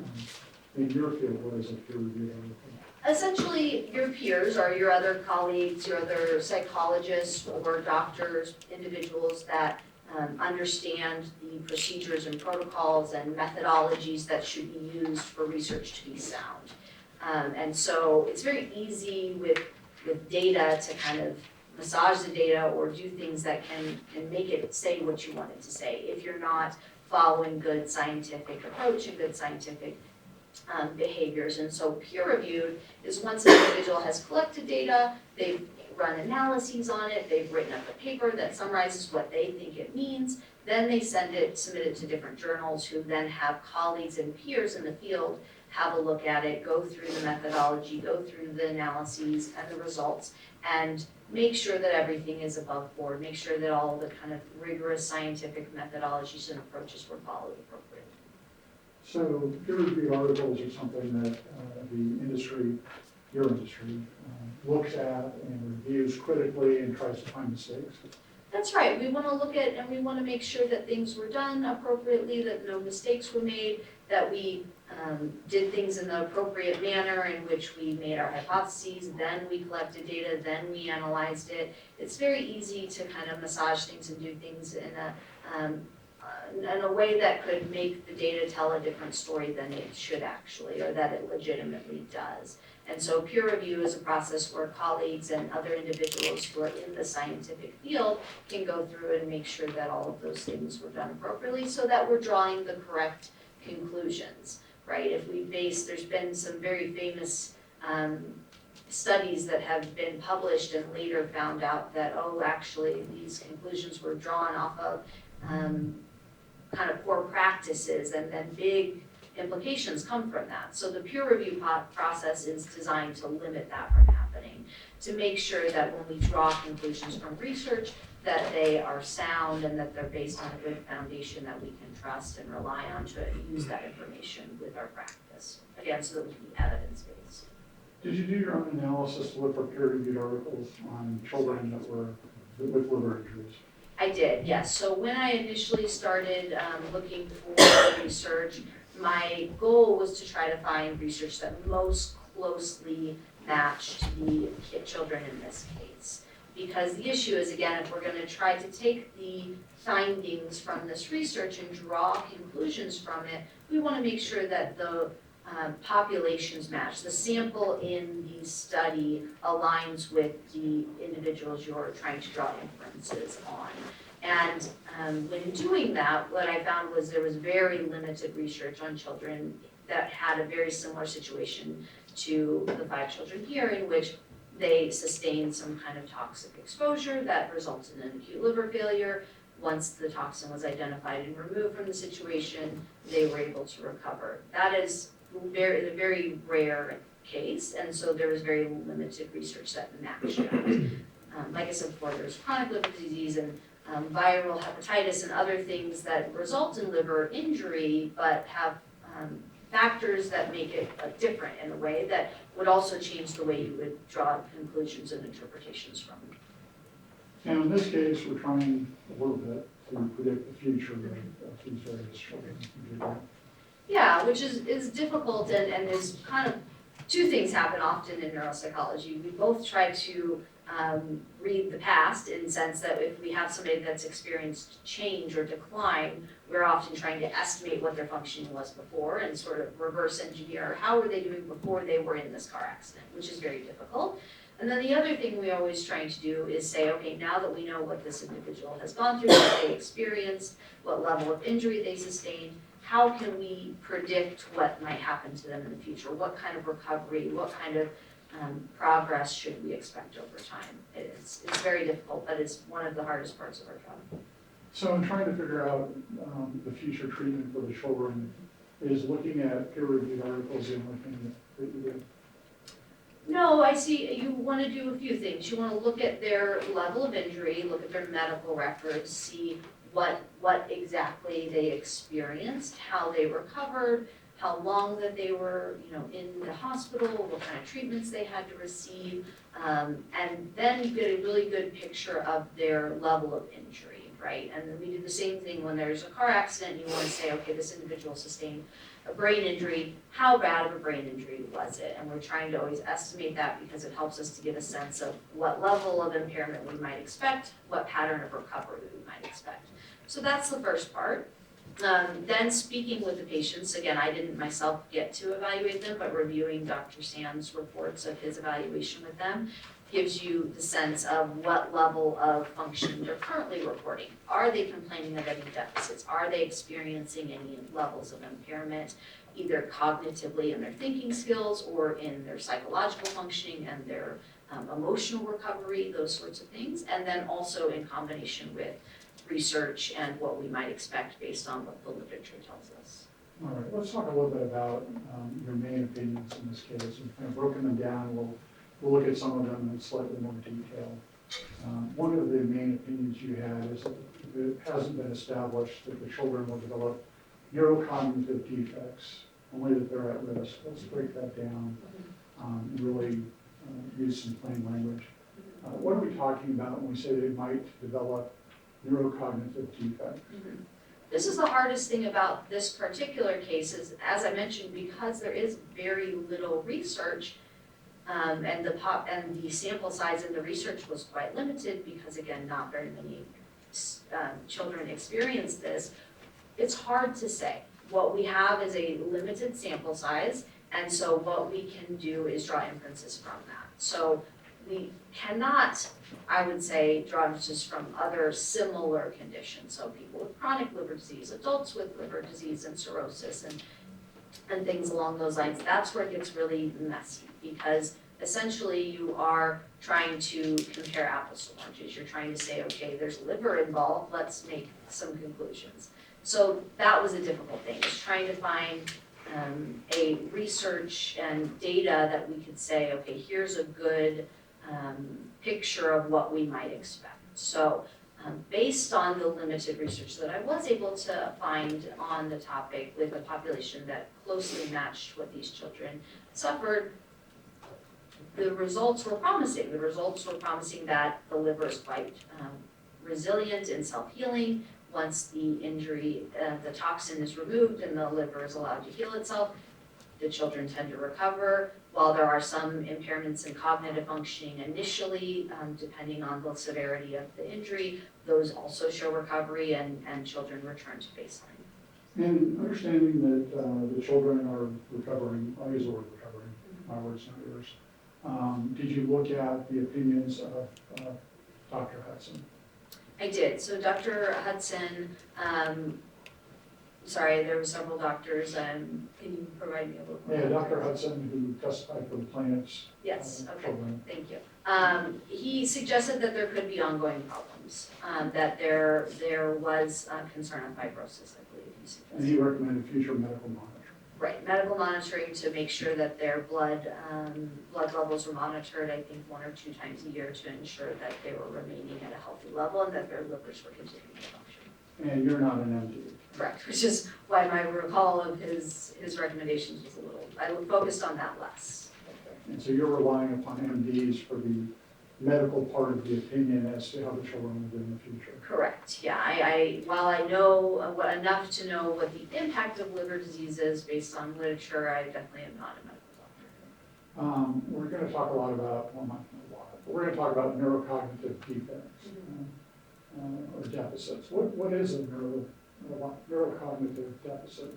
In your field, what is a peer-reviewed article? Essentially, your peers are your other colleagues, your other psychologists or doctors, individuals that understand the procedures and protocols and methodologies that should be used for research to be sound. And so it's very easy with data to kind of massage the data or do things that can make it say what you want it to say if you're not following good scientific approach and good scientific behaviors. And so peer-reviewed is once an individual has collected data, they've run analyses on it, they've written up a paper that summarizes what they think it means, then they submit it to different journals who then have colleagues and peers in the field have a look at it, go through the methodology, go through the analyses and the results, and make sure that everything is above board, make sure that all the kind of rigorous scientific methodologies and approaches were followed appropriately. So peer-reviewed articles are something that the industry, your industry, looks at and reviews critically and tries to find mistakes. That's right. We want to look at and we want to make sure that things were done appropriately, that no mistakes were made, that we did things in the appropriate manner in which we made our hypotheses, then we collected data, then we analyzed it. It's very easy to kind of massage things and do things in a way that could make the data tell a different story than it should actually, or that it legitimately does. And so peer review is a process where colleagues and other individuals who are in the scientific field can go through and make sure that all of those things were done appropriately so that we're drawing the correct conclusions, right? There's been some very famous studies that have been published and later found out that, actually these conclusions were drawn off of kind of poor practices and then big implications come from that. So the peer review process is designed to limit that from happening, to make sure that when we draw conclusions from research, that they are sound and that they're based on a good foundation that we can trust and rely on to use that information with our practice. Again, so that we can be evidence-based. Did you do your own analysis to look for peer-reviewed articles on children that were with liver injuries? I did, yes. So when I initially started looking for research, my goal was to try to find research that most closely matched the children in this case. Because the issue is, again, if we're going to try to take the findings from this research and draw conclusions from it, we want to make sure that the populations match. The sample in the study aligns with the individuals you're trying to draw inferences on. And when doing that, what I found was there was very limited research on children that had a very similar situation to the 5 children here, in which they sustained some kind of toxic exposure that resulted in acute liver failure. Once the toxin was identified and removed from the situation, they were able to recover. That is a very rare case, and so there was very limited research that matched that. Like I said before, there's chronic liver disease and viral hepatitis and other things that result in liver injury, but have factors that make it different in a way that would also change the way you would draw conclusions and interpretations from it. And in this case, we're trying a little bit to predict the future of these various children. Yeah, which is difficult and is kind of, 2 things happen often in neuropsychology. We both try to read the past in the sense that if we have somebody that's experienced change or decline, we're often trying to estimate what their functioning was before and sort of reverse engineer how were they doing before they were in this car accident, which is very difficult. And then the other thing we're always trying to do is say, okay, now that we know what this individual has gone through, what they experienced, what level of injury they sustained, how can we predict what might happen to them in the future? What kind of recovery, what kind of progress should we expect over time? It's very difficult, but it's one of the hardest parts of our job. So in trying to figure out the future treatment for the children, is looking at peer-reviewed articles the only thing that you do? No, I see you want to do a few things. You want to look at their level of injury, look at their medical records, see what exactly they experienced, how they recovered, how long that they were, in the hospital, what kind of treatments they had to receive, and then you get a really good picture of their level of injury, right? And then we do the same thing when there's a car accident. You want to say, okay, this individual sustained a brain injury. How bad of a brain injury was it? And we're trying to always estimate that because it helps us to get a sense of what level of impairment we might expect, what pattern of recovery we might expect. So that's the first part. Then speaking with the patients, again, I didn't myself get to evaluate them, but reviewing Dr. Sam's reports of his evaluation with them gives you the sense of what level of function they're currently reporting. Are they complaining of any deficits? Are they experiencing any levels of impairment, either cognitively in their thinking skills or in their psychological functioning and their emotional recovery, those sorts of things, and then also in combination with research and what we might expect based on what the literature tells us. All right, let's talk a little bit about your main opinions in this case. We've kind of broken them down. We'll look at some of them in slightly more detail. One of the main opinions you had is that it hasn't been established that the children will develop neurocognitive defects, only that they're at risk. Let's break that down and really use some plain language. What are we talking about when we say they might develop neurocognitive defect? This is the hardest thing about this particular case is, as I mentioned, because there is very little research, and the sample size in the research was quite limited because, again, not very many children experience this. It's hard to say. What we have is a limited sample size, and so what we can do is draw inferences from that. So we cannot, I would say, draw inferences from other similar conditions. So people with chronic liver disease, adults with liver disease and cirrhosis and things along those lines. That's where it gets really messy because essentially you are trying to compare apples to oranges. You're trying to say, okay, there's liver involved, let's make some conclusions. So that was a difficult thing, is trying to find a research and data that we could say, okay, here's a good picture of what we might expect. So based on the limited research that I was able to find on the topic with a population that closely matched what these children suffered, the results were promising. The results were promising that the liver is quite resilient and self-healing. Once the injury, the toxin is removed and the liver is allowed to heal itself, the children tend to recover. While there are some impairments in cognitive functioning initially, depending on the severity of the injury, those also show recovery and children return to baseline. And understanding that the children are recovering, I use the word recovering, my words, not yours. Did you look at the opinions of Dr. Hudson? I did. So Dr. Hudson, sorry, there were several doctors. Can you provide me a little more? Yeah, Dr. Hudson, who testified for the plaintiffs. Yes, okay, children. thank you. He suggested that there could be ongoing problems, that there was concern on fibrosis, I believe he suggested. And he recommended future medical monitoring. Right, medical monitoring to make sure that their blood levels were monitored, I think 1 or 2 times a year, to ensure that they were remaining at a healthy level and that their livers were continuing to function. And you're not an MD. Correct, which is why my recall of his recommendations was I focused on that less. And so you're relying upon MDs for the medical part of the opinion as to how the children will do in the future. Correct, yeah, while I know enough to know what the impact of liver disease is based on literature, I definitely am not a medical doctor. We're going to talk a lot about, well, not a lot, but we're going to talk about neurocognitive defects or deficits. What is a neurocognitive deficit?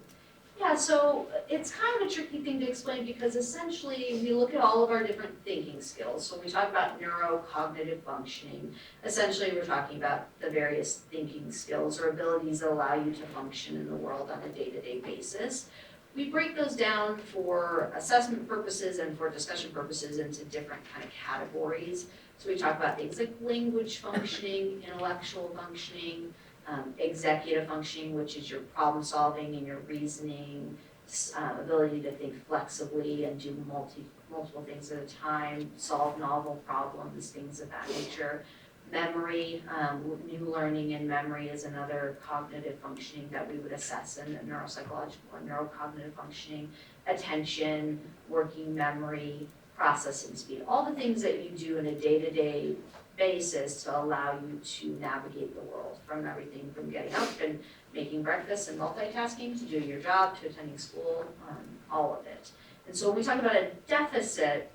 Yeah, so it's kind of a tricky thing to explain because essentially we look at all of our different thinking skills. So when we talk about neurocognitive functioning, essentially we're talking about the various thinking skills or abilities that allow you to function in the world on a day-to-day basis. We break those down for assessment purposes and for discussion purposes into different kind of categories. So we talk about things like language functioning, intellectual functioning, executive functioning, which is your problem solving and your reasoning, ability to think flexibly and do multiple things at a time, solve novel problems, things of that nature. Memory, new learning and memory is another cognitive functioning that we would assess in neuropsychological and neurocognitive functioning. Attention, working memory, processing speed, all the things that you do in a day-to-day basis to allow you to navigate the world, from everything from getting up and making breakfast and multitasking to doing your job to attending school, all of it. And so when we talk about a deficit,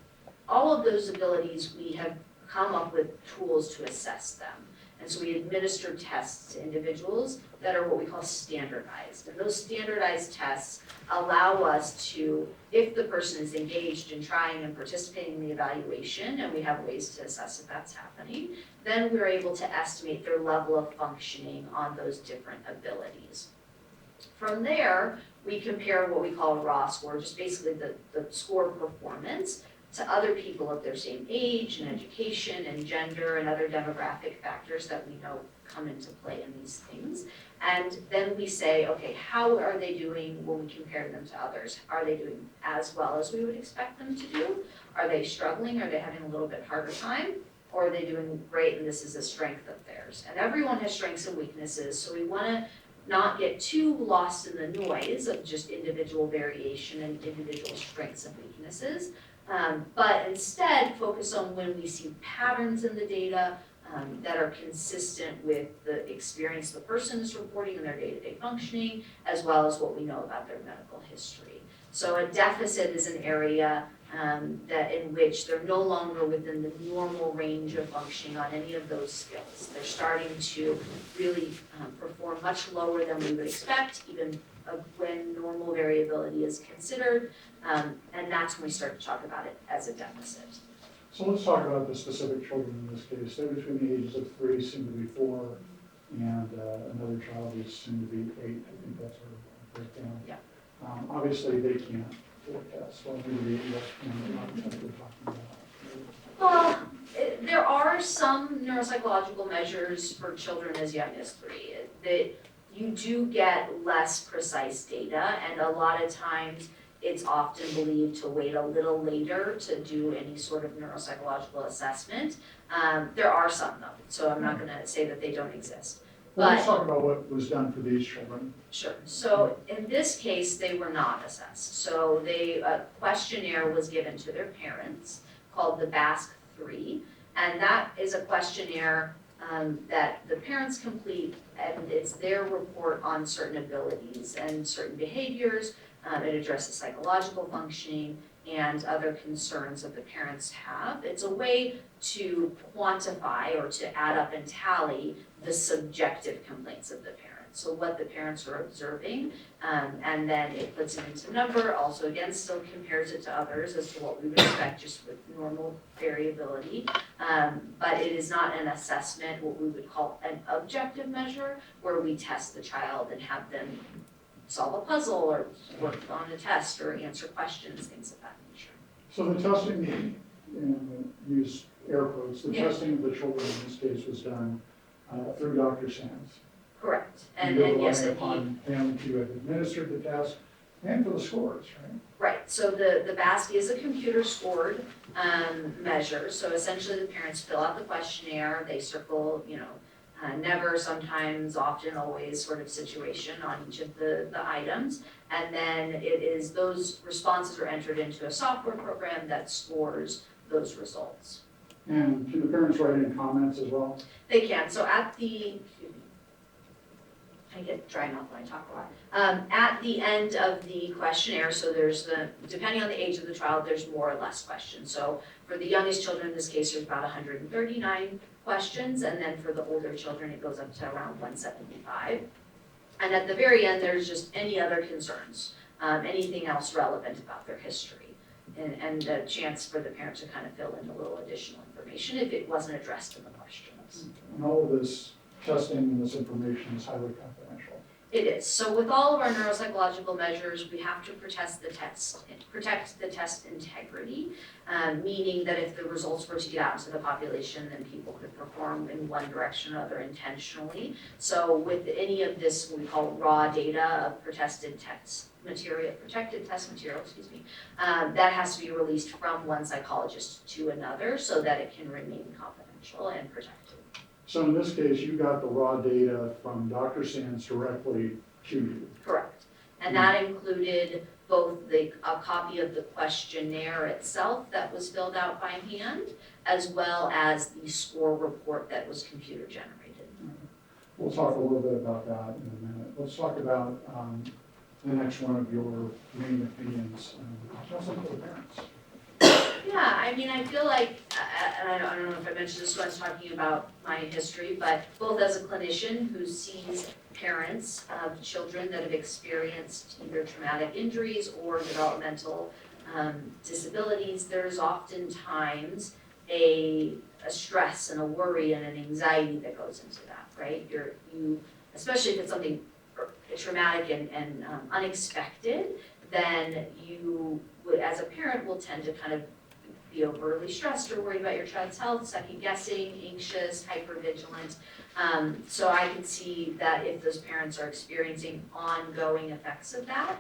all of those abilities, we have come up with tools to assess them. And so we administer tests to individuals that are what we call standardized. And those standardized tests allow us to, if the person is engaged in trying and participating in the evaluation, and we have ways to assess if that's happening, then we're able to estimate their level of functioning on those different abilities. From there, we compare what we call a raw score, just basically the score performance, to other people of their same age and education and gender and other demographic factors that we know come into play in these things. And then we say, okay, how are they doing when we compare them to others? Are they doing as well as we would expect them to do? Are they struggling? Are they having a little bit harder time? Or are they doing great and this is a strength of theirs? And everyone has strengths and weaknesses, so we want to not get too lost in the noise of just individual variation and individual strengths and weaknesses. But instead focus on when we see patterns in the data that are consistent with the experience the person is reporting in their day-to-day functioning, as well as what we know about their medical history. So a deficit is an area that in which they're no longer within the normal range of functioning on any of those skills. They're starting to really perform much lower than we would expect, even when normal variability is considered, and that's when we start to talk about it as a deficit. So let's talk about the specific children in this case. They're between the ages of 3, soon to be 4, and another child is soon to be 8. I think that's our breakdown. Yeah. Obviously, they can't forecast. Well, maybe the 8 can, not what we're talking about. Well, there are some neuropsychological measures for children as young as 3 that you do get less precise data, and a lot of times it's often believed to wait a little later to do any sort of neuropsychological assessment. There are some though, so I'm not going to say that they don't exist. Well, let's talk about what was done for these children. Sure. So in this case, they were not assessed. So a questionnaire was given to their parents called the BASC-3, and that is a questionnaire that the parents complete, and it's their report on certain abilities and certain behaviors. It addresses psychological functioning and other concerns that the parents have. It's a way to quantify or to add up and tally the subjective complaints of the parents. So what the parents are observing, and then it puts it into number, also again still compares it to others as to what we would expect just with normal variability. But it is not an assessment, what we would call an objective measure, where we test the child and have them solve a puzzle or work on a test or answer questions, things of that nature. So the testing, and use air quotes, the Yeah. testing of the children in this case was done through Dr. Sands. Correct, and You're yes, relying indeed. upon him to have administered the test and for the scores, right? Right, so the BASC is a computer scored measure, so essentially the parents fill out the questionnaire, they circle, never, sometimes, often, always sort of situation on each of the items. And then it is, those responses are entered into a software program that scores those results. And can the parents write in comments as well? They can, so at the, I get dry mouth when I talk a lot. At the end of the questionnaire, so there's depending on the age of the child, there's more or less questions. So for the youngest children in this case, there's about 139 questions, and then for the older children, it goes up to around 175. And at the very end, there's just any other concerns, anything else relevant about their history, and a chance for the parent to kind of fill in a little additional information if it wasn't addressed in the questions. And all of this testing and this information is highly confidential. It is. So with all of our neuropsychological measures, we have to protect the test integrity, meaning that if the results were to get out into the population, then people could perform in one direction or another intentionally. So with any of this, what we call raw data of protected test material, that has to be released from one psychologist to another so that it can remain confidential and protected. So in this case, you got the raw data from Dr. Sands directly to you. Correct. And that included both a copy of the questionnaire itself that was filled out by hand, as well as the score report that was computer generated. We'll talk a little bit about that in a minute. Let's talk about the next one of your main opinions. Tell some of the parents. Yeah, I mean, I feel like, and I don't know if I mentioned this when I was talking about my history, but both as a clinician who sees parents of children that have experienced either traumatic injuries or developmental disabilities, there's oftentimes a stress and a worry and an anxiety that goes into that, right? You, especially if it's something traumatic and unexpected, then you would, as a parent, will tend to kind of be overly stressed or worried about your child's health, second guessing, anxious, hypervigilant. So I can see that if those parents are experiencing ongoing effects of that,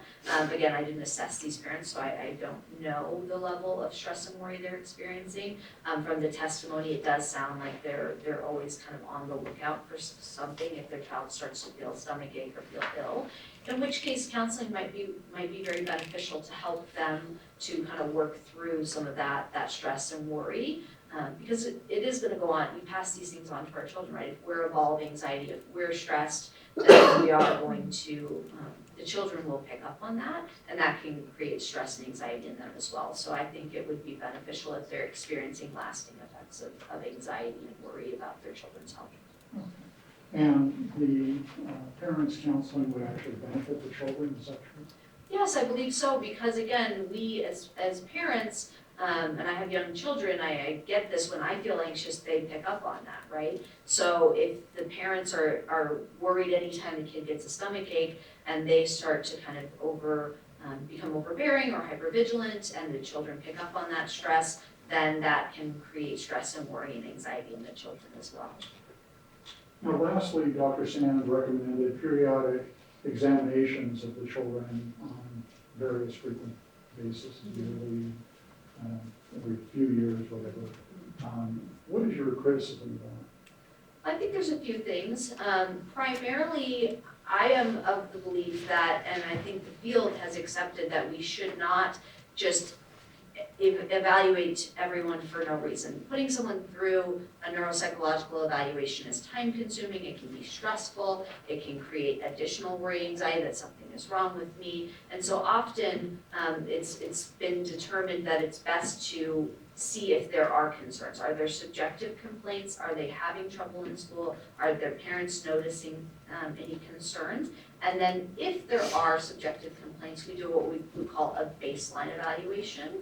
again, I didn't assess these parents, so I don't know the level of stress and worry they're experiencing. From the testimony, it does sound like they're always kind of on the lookout for something if their child starts to feel stomachache or feel ill. In which case, counseling might be very beneficial to help them to kind of work through some of that stress and worry, because it is going to go on. We pass these things on to our children, right? If we're evolving anxiety, if we're stressed, then we are going to, the children will pick up on that, and that can create stress and anxiety in them as well. So I think it would be beneficial if they're experiencing lasting effects of anxiety and worry about their children's health. Okay. And the parents' counseling would actually benefit the children, is that true? Yes, I believe so, because again, we as parents, and I have young children, I get this, when I feel anxious, they pick up on that, right? So if the parents are worried anytime the kid gets a stomachache and they start to kind of become overbearing or hypervigilant, and the children pick up on that stress, then that can create stress and worry and anxiety in the children as well. Now lastly, Dr. Sands recommended periodic examinations of the children on various frequent basis, yearly, every few years, whatever. What is your criticism of that? I think there's a few things. Primarily, I am of the belief that, and I think the field has accepted that we should not just evaluate everyone for no reason. Putting someone through a neuropsychological evaluation is time consuming, it can be stressful, it can create additional worry, anxiety that something is wrong with me. And so often it's been determined that it's best to see if there are concerns. Are there subjective complaints? Are they having trouble in school? Are their parents noticing any concerns? And then if there are subjective complaints, we do what we call a baseline evaluation.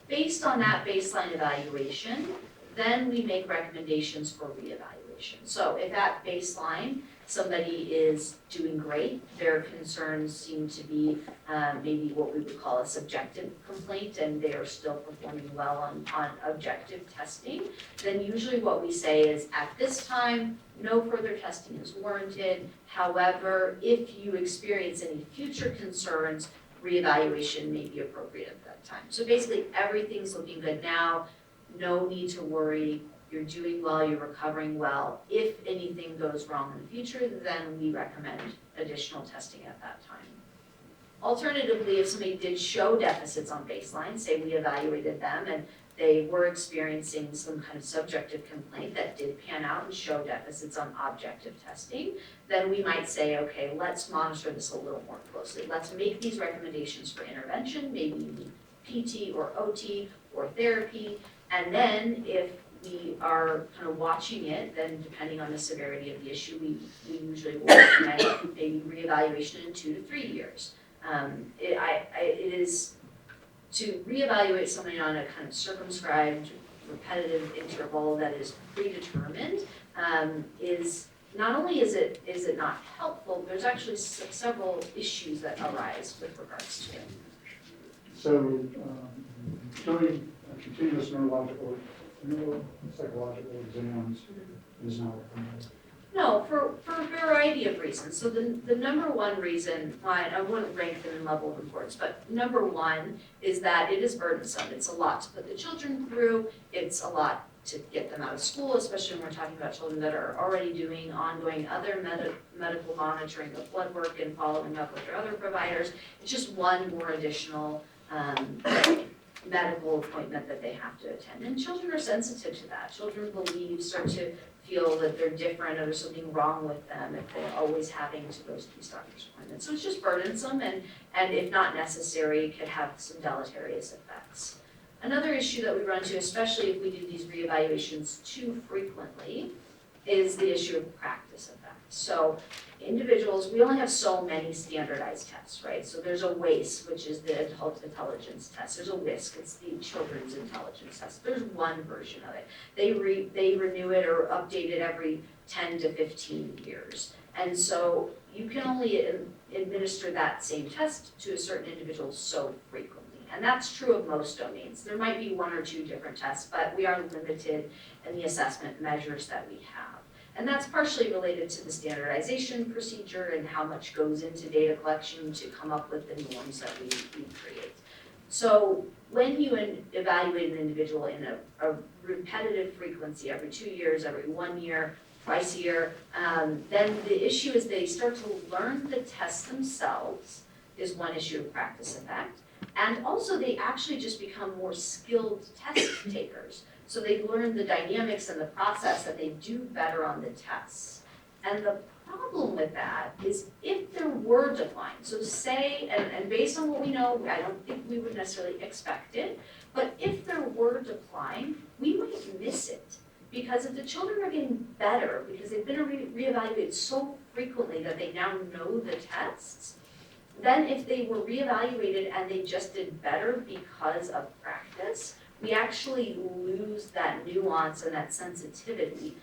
Based on that baseline evaluation, then we make recommendations for reevaluation. So if at baseline, somebody is doing great, their concerns seem to be maybe what we would call a subjective complaint, and they are still performing well on objective testing, then usually what we say is, at this time, no further testing is warranted. However, if you experience any future concerns, reevaluation may be appropriate at that time. So basically, everything's looking good now, no need to worry, you're doing well, you're recovering well. If anything goes wrong in the future, then we recommend additional testing at that time. Alternatively, if somebody did show deficits on baseline, say we evaluated them and they were experiencing some kind of subjective complaint that did pan out and show deficits on objective testing, then we might say, okay, let's monitor this a little more closely. Let's make these recommendations for intervention, maybe you need PT or OT or therapy, and then if we are kind of watching it, then depending on the severity of the issue, we usually will recommend maybe reevaluation in 2 to 3 years. It is to reevaluate somebody on a kind of circumscribed, repetitive interval that is predetermined, is not only is it not helpful, there's actually several issues that arise with regards to it. So, doing continuous neuropsychological exams is not recommended. No, for a variety of reasons. So the number one reason why, I wouldn't rank them in level of importance, but number one is that it is burdensome. It's a lot to put the children through. It's a lot to get them out of school, especially when we're talking about children that are already doing ongoing other medical monitoring of blood work and following up with their other providers. It's just one more additional medical appointment that they have to attend. And children are sensitive to that. Children start to feel that they're different or there's something wrong with them if they're always having to go to these doctor's appointments. So it's just burdensome and if not necessary, could have some deleterious effects. Another issue that we run into, especially if we do these reevaluations too frequently, is the issue of practice effect. So individuals, we only have so many standardized tests, right? So there's a WAIS, which is the adult intelligence test. There's a WISC, it's the children's intelligence test. There's one version of it. They renew it or update it every 10 to 15 years. And so you can only administer that same test to a certain individual so frequently. And that's true of most domains. There might be 1 or 2 different tests, but we are limited in the assessment measures that we have. And that's partially related to the standardization procedure and how much goes into data collection to come up with the norms that we create. So when you evaluate an individual in a repetitive frequency every 2 years, every 1 year, twice a year, then the issue is they start to learn the tests themselves is one issue of practice effect. And also they actually just become more skilled test takers. So they learn the dynamics and the process and they do better on the tests. And the problem with that is if there were decline, so say, and based on what we know, I don't think we would necessarily expect it, but if there were decline, we might miss it. Because if the children are getting better, because they've been reevaluated so frequently that they now know the tests, then if they were reevaluated and they just did better because of practice, we actually lose that nuance and that sensitivity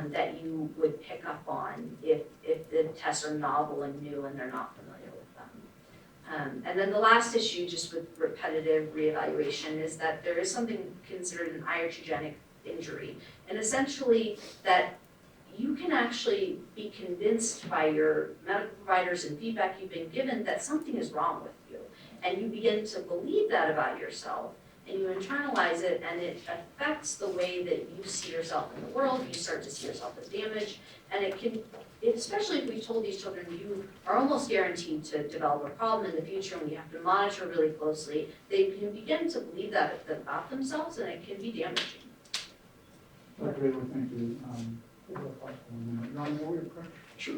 that you would pick up on if the tests are novel and new and they're not familiar with them. And then the last issue just with repetitive reevaluation is that there is something considered an iatrogenic injury. And essentially that you can actually be convinced by your medical providers and feedback you've been given that something is wrong with you. And you begin to believe that about yourself. and you internalize it, and it affects the way that you see yourself in the world. You start to see yourself as damaged, and especially if we told these children you are almost guaranteed to develop a problem in the future and we have to monitor really closely, they can begin to believe that about themselves, and it can be damaging. Dr. Baily, thank you. We'll go back for 1 minute. Your Honor, may we approach? Sure.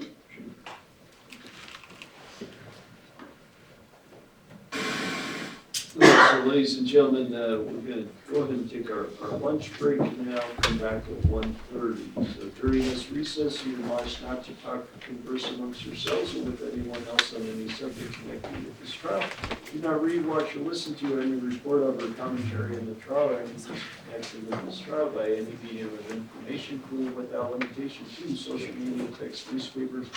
So ladies and gentlemen, we're going to go ahead and take our lunch break now, come back at 1:30. So during this recess, you're advised not to talk or converse amongst yourselves or with anyone else on any subject connected with this trial. Do not read, watch, or listen to any report of or commentary on the trial or anything connected with this trial by any medium of information, including without limitation to social media, text, newspapers,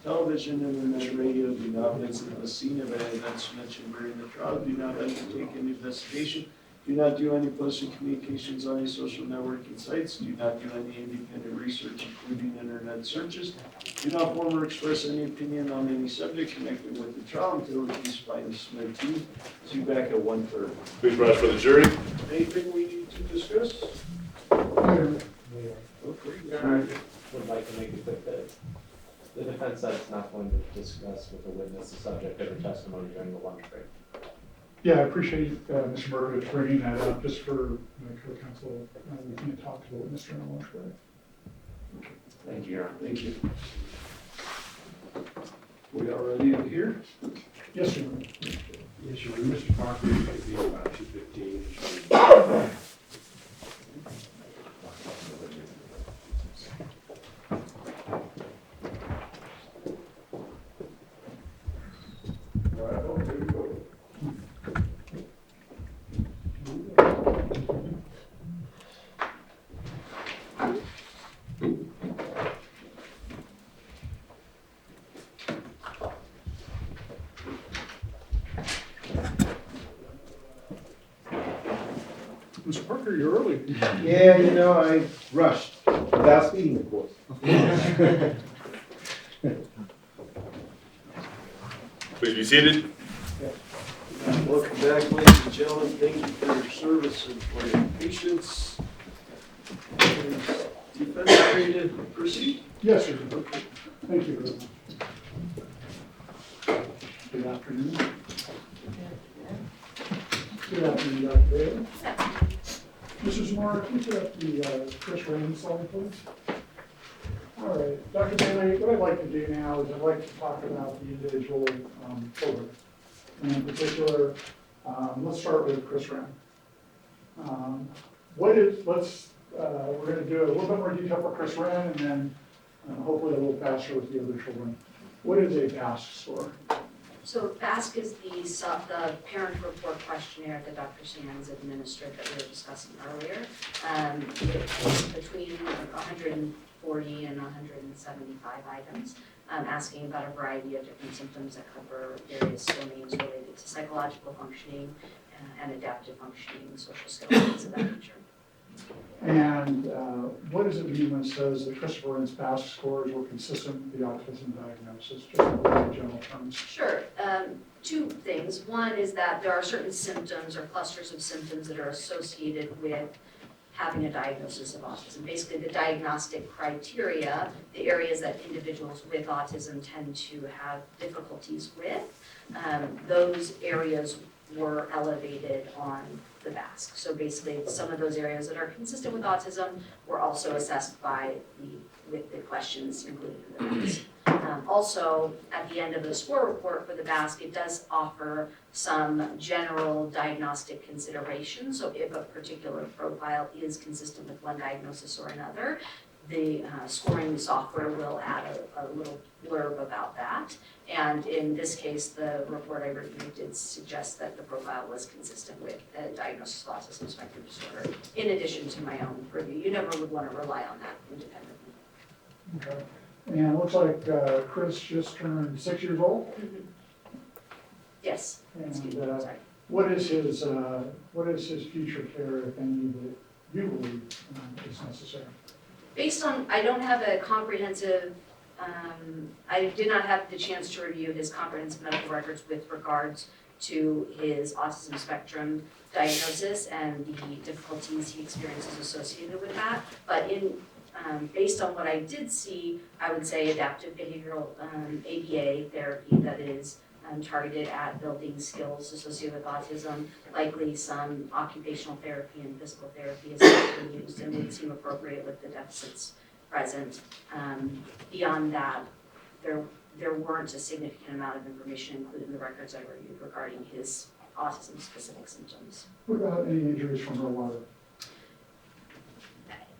television, internet, radio. Do not visit the scene of any events mentioned during the trial. Do not undertake any investigation. Do not do any posting communications on any social networking sites. Do not do any independent research, including internet searches. Do not form or express any opinion on any subject connected with the trial until at least finally submitted to you. See you back at 1:30. Please rise for the jury. Anything we need to discuss? Mayor, Okay. I would like to make a quick bit. The defense side is not going to discuss with the witness the subject of her testimony during the lunch break. yeah, I appreciate Mr. Mirkovich bringing that up just for my co-counsel. We can't talk to the witness during the lunch break. Thank you, Your Honor. Thank you. We are ready to hear? Yes, Your Honor. Yes, Your Honor, Mr. Parker, it could be about 2:15. Mr. Parker, you're early. Yeah, you know, I rushed without speeding, of course. Please be seated. Welcome back, ladies and gentlemen. Thank you for your service and for your patience. Is defense ready to proceed? Yes, sir. Thank you very much. Good afternoon. Good afternoon, Dr. Baily. Mrs. Moore, can you put up the Chris Wren slide, please? All right, Dr. Baily, what I'd like to do now is I'd like to talk about the individual children. And in particular, let's start with Chris Wren. We're going to do a little bit more detail for Chris Wren and then hopefully a little faster with the other children. What is a BASC score? So BASC is the parent report questionnaire that Dr. Sands administered that we were discussing earlier. It's between 140 and 175 items, asking about a variety of different symptoms that cover various domains related to psychological functioning and adaptive functioning, social skills, things of that nature. And what does it mean when it says that Christopher Wren's BASC scores were consistent with the autism diagnosis, just in very general terms? Sure. Two things. One is that there are certain symptoms or clusters of symptoms that are associated with having a diagnosis of autism. Basically, the diagnostic criteria, the areas that individuals with autism tend to have difficulties with, those areas were elevated on the BASC. So basically, some of those areas that are consistent with autism were also assessed with the questions included in the BASC. Also, at the end of the score report for the BASC, it does offer some general diagnostic considerations. So if a particular profile is consistent with one diagnosis or another, the scoring software will add a little blurb about that. And in this case, the report I reviewed did suggest that the profile was consistent with a diagnosis of autism spectrum disorder, in addition to my own review. You never would want to rely on that independently. Okay. And it looks like Chris just turned 6 years old. Mm-hmm. Yes. Excuse me, And sorry. what is his future care, if any, that you believe is necessary? Based on, I don't have a comprehensive, I did not have the chance to review his comprehensive medical records with regards to his autism spectrum diagnosis and the difficulties he experiences associated with that. But based on what I did see, I would say adaptive behavioral ABA therapy that is targeted at building skills associated with autism, likely some occupational therapy and physical therapy is likely used and would seem appropriate with the deficits present. Beyond that, there weren't a significant amount of information included in the records I reviewed regarding his autism-specific symptoms. What about any injuries from raw water?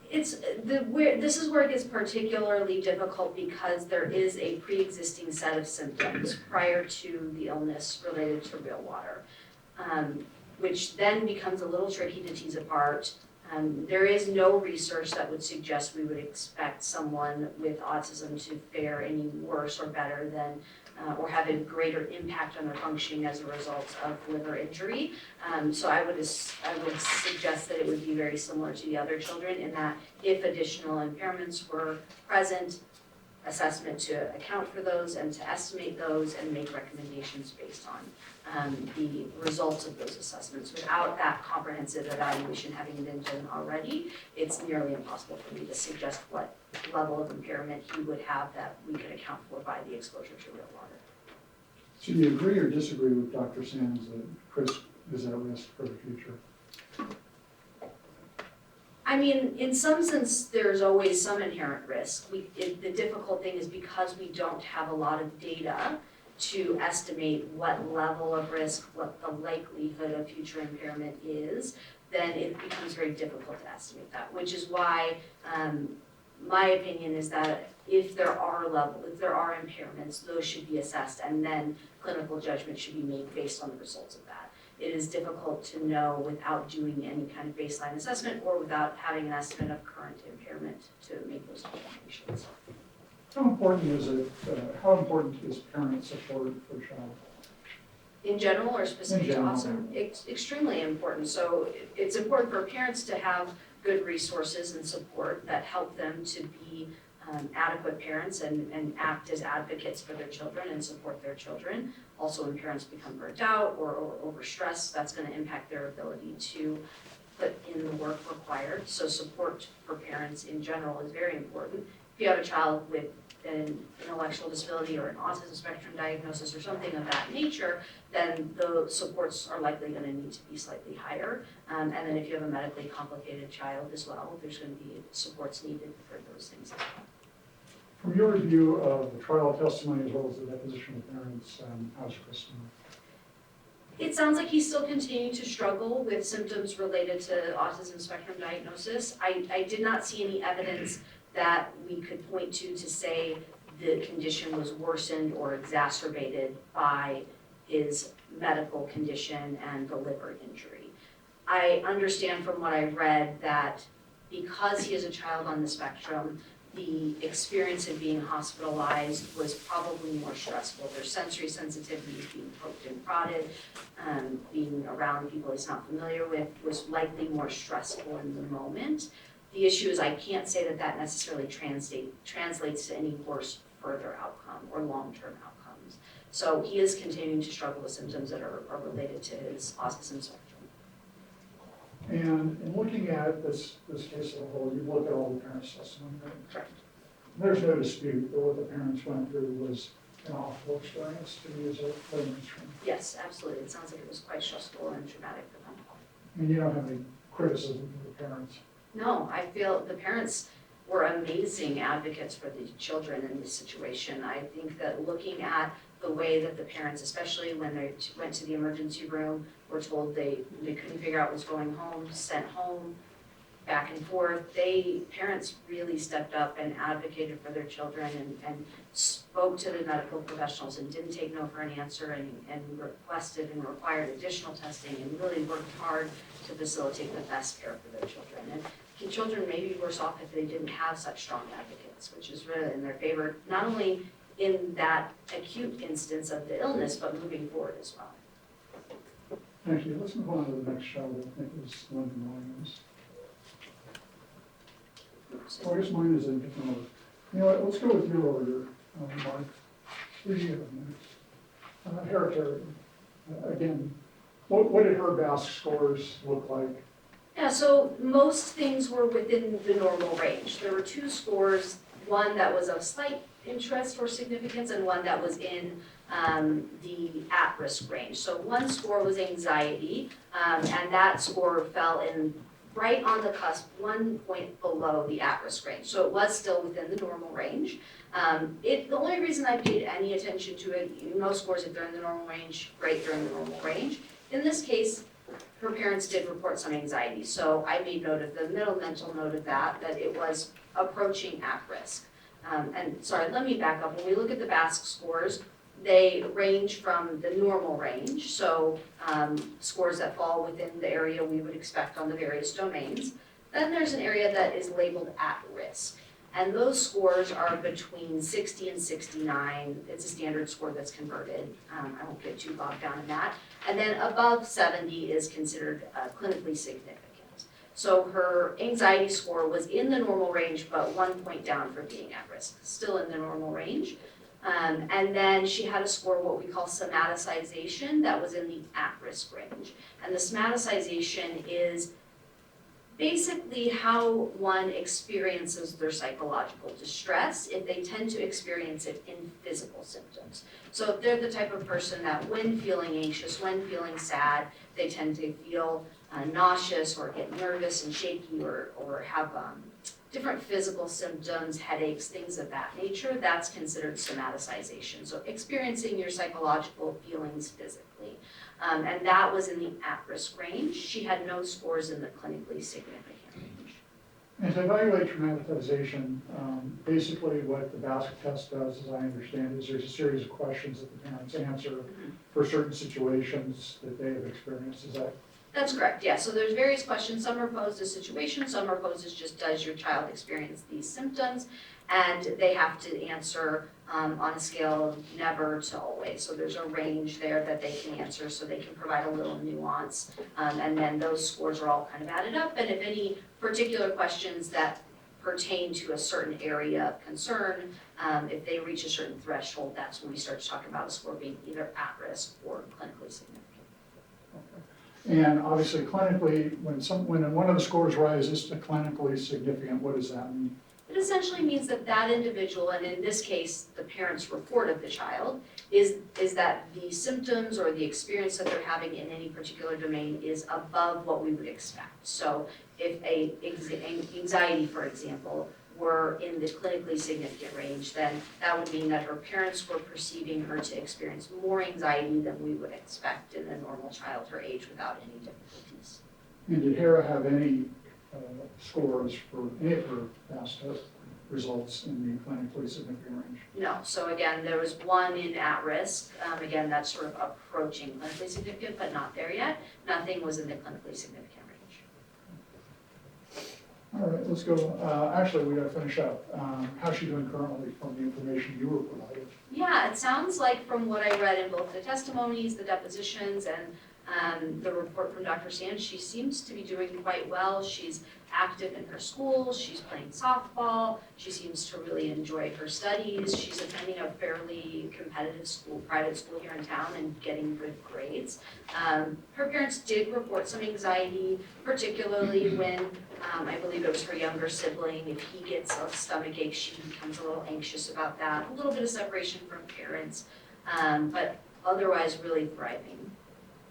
This is where it gets particularly difficult because there is a pre-existing set of symptoms prior to the illness related to real water, which then becomes a little tricky to tease apart. There is no research that would suggest we would expect someone with autism to fare any worse or better than or have a greater impact on their functioning as a result of liver injury. So I would suggest that it would be very similar to the other children in that if additional impairments were present, assessment to account for those and to estimate those and make recommendations based on the results of those assessments. Without that comprehensive evaluation having been done already, it's nearly impossible for me to suggest what level of impairment he would have that we could account for by the exposure to real water. So do you agree or disagree with Dr. Sands that Chris is at risk for the future? I mean, in some sense, there's always some inherent risk. The difficult thing is because we don't have a lot of data to estimate what level of risk, what the likelihood of future impairment is, then it becomes very difficult to estimate that, which is why my opinion is that if there are impairments, those should be assessed and then clinical judgment should be made based on the results of that. It is difficult to know without doing any kind of baseline assessment or without having an estimate of current impairment to make those determinations. How important is parent support for a child? In general or specific to general. autism? It's extremely important. So it's important for parents to have good resources and support that help them to be adequate parents and act as advocates for their children and support their children. Also, when parents become burnt out or overstressed, that's going to impact their ability to put in the work required. So support for parents in general is very important. If you have a child with an intellectual disability or an autism spectrum diagnosis or something of that nature, then the supports are likely going to need to be slightly higher. And then if you have a medically complicated child as well, there's going to be supports needed for those things as well. From your review of the trial testimony as well as the deposition of parents, how's Chris doing? It sounds like he's still continuing to struggle with symptoms related to autism spectrum diagnosis. I did not see any evidence that we could point to say the condition was worsened or exacerbated by his medical condition and the liver injury. I understand from what I read that because he is a child on the spectrum, the experience of being hospitalized was probably more stressful. Their sensory sensitivities, being poked and prodded, being around people he's not familiar with, was likely more stressful in the moment. The issue is I can't say that that necessarily translates to any worse further outcome or long-term outcomes. So he is continuing to struggle with symptoms that are related to his autism spectrum. And in looking at this case as a whole, you look at all the parents' testimony, right? Correct. There's no dispute that what the parents went through was an awful experience to use a layman's term. Yes, absolutely. It sounds like it was quite stressful and traumatic for them. And you don't have any criticism of the parents? No, I feel the parents were amazing advocates for the children in this situation. I think that looking at the way that the parents, especially when they went to the emergency room, were told they couldn't figure out what's going home, sent home, back and forth, parents really stepped up and advocated for their children and spoke to the medical professionals and didn't take no for an answer and requested and required additional testing and really worked hard to facilitate the best care for their children. And the children may be worse off if they didn't have such strong advocates, which is really in their favor, not only in that acute instance of the illness, but moving forward as well. Thank you. Let's move on to the next child. I think is London Williams. So I guess mine is in different order. You know what, let's go with your order, Mark. Who do you have next? Hereditary. Again, what did her BASC scores look like? Yeah, so most things were within the normal range. There were two scores, one that was of slight interest or significance and one that was in the at-risk range. So one score was anxiety, and that score fell in right on the cusp, 1 point below the at-risk range. So it was still within the normal range. The only reason I paid any attention to it, most scores, if they're in the normal range, great, they're in the normal range. In this case, her parents did report some anxiety, so I made note of the middle mental note of that it was approaching at risk. And sorry, let me back up. When we look at the BASC scores, they range from the normal range, so scores that fall within the area we would expect on the various domains. Then there's an area that is labeled at risk. And those scores are between 60 and 69. It's a standard score that's converted. I won't get too bogged down in that. And then above 70 is considered clinically significant. So her anxiety score was in the normal range, but 1 point down for being at risk, still in the normal range. And then she had a score, what we call somaticization, that was in the at-risk range. And the somaticization is basically how one experiences their psychological distress if they tend to experience it in physical symptoms. So if they're the type of person that when feeling anxious, when feeling sad, they tend to feel nauseous or get nervous and shaky or have different physical symptoms, headaches, things of that nature, that's considered somaticization. So experiencing your psychological feelings physically. And that was in the at-risk range. She had no scores in the clinically significant range. And to evaluate traumatization, basically what the BASC test does, as I understand, is there's a series of questions that the parents answer for certain situations that they have experienced. Is that? That's correct, yeah. So there's various questions. Some are posed as situations, some are posed as just does your child experience these symptoms? And they have to answer on a scale of never to always. So there's a range there that they can answer so they can provide a little nuance. And then those scores are all kind of added up. And if any particular questions that pertain to a certain area of concern, if they reach a certain threshold, that's when we start to talk about a score being either at risk or clinically significant. And obviously clinically, when one of the scores rises to clinically significant, what does that mean? It essentially means that that individual, and in this case, the parent's report of the child, is that the symptoms or the experience that they're having in any particular domain is above what we would expect. So if anxiety, for example, were in the clinically significant range, then that would mean that her parents were perceiving her to experience more anxiety than we would expect in a normal child her age without any difficulties. And did Hera have any scores for any of her past test results in the clinically significant range? No, so again, there was one in at-risk. Again, that's sort of approaching clinically significant, but not there yet. Nothing was in the clinically significant range. All right, let's go. Actually, we gotta finish up. How's she doing currently from the information you were provided? Yeah, it sounds like from what I read in both the testimonies, the depositions, and the report from Dr. Sands, she seems to be doing quite well. She's active in her school, she's playing softball, she seems to really enjoy her studies, she's attending a fairly competitive school, private school here in town and getting good grades. Her parents did report some anxiety, particularly when I believe it was her younger sibling. If he gets a stomach ache, she becomes a little anxious about that. A little bit of separation from parents, but otherwise really thriving.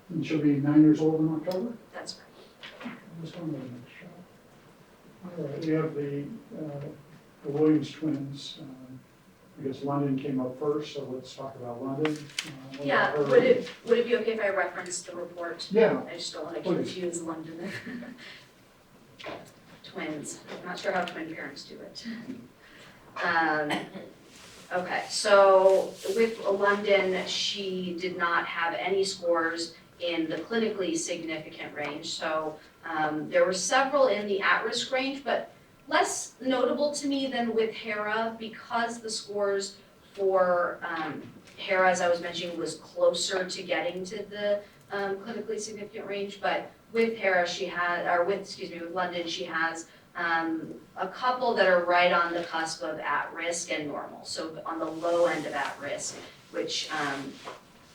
And she'll be 9 years old in October? That's right. Just one more next shot. All right, we have the Williams twins. I guess London came up first, so let's talk about London. Yeah, would it be okay if I reference the report? Yeah. I just don't want to Please. confuse London. Twins, I'm not sure how twin parents do it. Okay, so with London, she did not have any scores in the clinically significant range. So there were several in the at-risk range, but less notable to me than with Hera because the scores for Hera, as I was mentioning, was closer to getting to the clinically significant range. But with Hera, with London, she has a couple that are right on the cusp of at-risk and normal. So on the low end of at-risk, which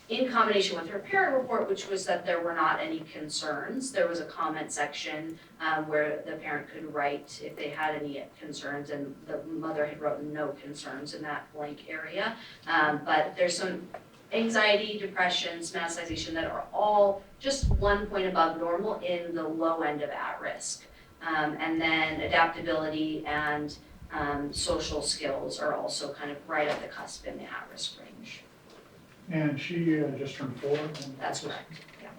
in combination with her parent report, which was that there were not any concerns. There was a comment section where the parent could write if they had any concerns, and the mother had written no concerns in that blank area. But there's some anxiety, depression, somaticization that are all just 1 point above normal in the low end of at risk. And then adaptability and social skills are also kind of right at the cusp in the at-risk range. And she just turned 4? That's correct, yeah.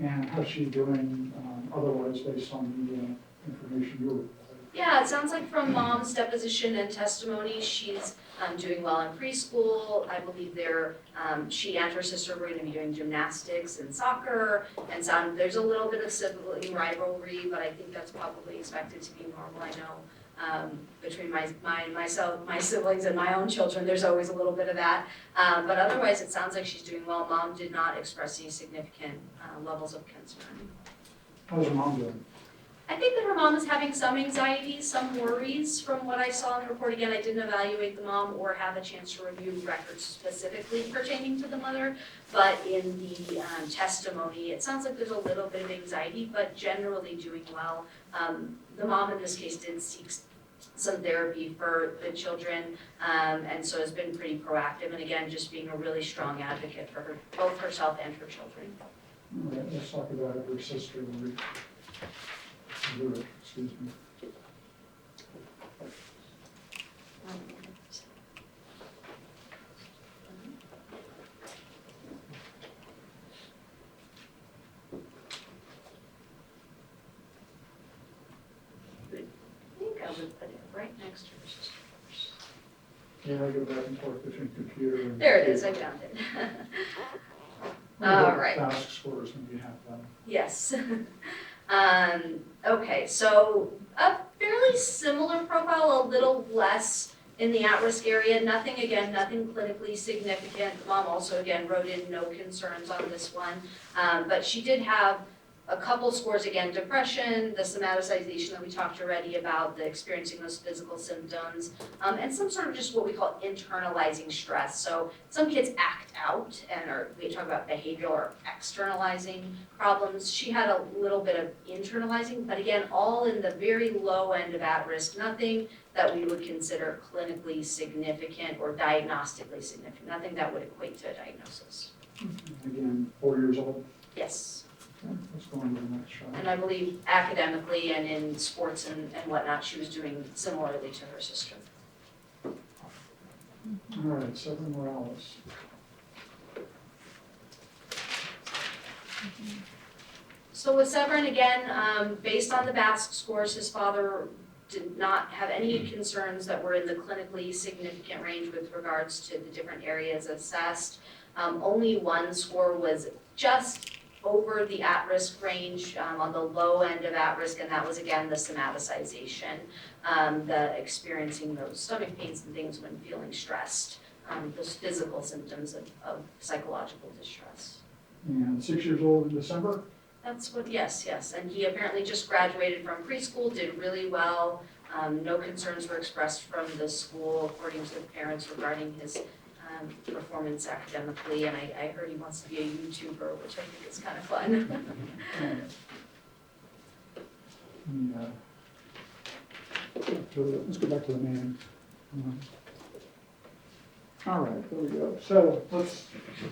And how's she doing otherwise based on the information you were providing? Yeah, it sounds like from mom's deposition and testimony, she's doing well in preschool. I believe she and her sister were gonna be doing gymnastics and soccer, and there's a little bit of sibling rivalry, but I think that's probably expected to be normal. I know between my siblings and my own children, there's always a little bit of that. But otherwise, it sounds like she's doing well. Mom did not express any significant levels of concern. How's her mom doing? I think that her mom is having some anxiety, some worries from what I saw in the report. Again, I didn't evaluate the mom or have a chance to review records specifically pertaining to the mother, but in the testimony, it sounds like there's a little bit of anxiety, but generally doing well. The mom in this case did seek some therapy for the children, and so has been pretty proactive, and again, just being a really strong advocate for both herself and her children. All right, let's talk about her sister. Excuse me. I think I would put it right next to her sister. Yeah, I go back and forth between computer and. There it is, I found it. All right. Task scores when you have them. Yes. Okay, so a fairly similar profile, a little less in the at-risk area. Nothing clinically significant. The mom also, again, wrote in no concerns on this one. But she did have a couple scores, again, depression, the somaticization that we talked already about, the experiencing those physical symptoms, and some sort of just what we call internalizing stress. So some kids act out we talk about behavioral or externalizing problems. She had a little bit of internalizing, but again, all in the very low end of at-risk, nothing that we would consider clinically significant or diagnostically significant, nothing that would equate to a diagnosis. Again, 4 years old. Yes. Let's go on to the next shot. And I believe academically and in sports and whatnot, she was doing similarly to her sister. All right, Severin Morales. So with Severin, again, based on the BASC scores, his father did not have any concerns that were in the clinically significant range with regards to the different areas assessed. Only one score was just over the at-risk range, on the low end of at-risk, and that was again the somaticization, the experiencing those stomach pains and things when feeling stressed, those physical symptoms of psychological distress. And 6 years old in December? That's what, yes, and he apparently just graduated from preschool, did really well. No concerns were expressed from the school according to the parents regarding his performance academically, and I heard he wants to be a YouTuber, which I think is kind of fun. Let's go back to the man. All right, there we go. So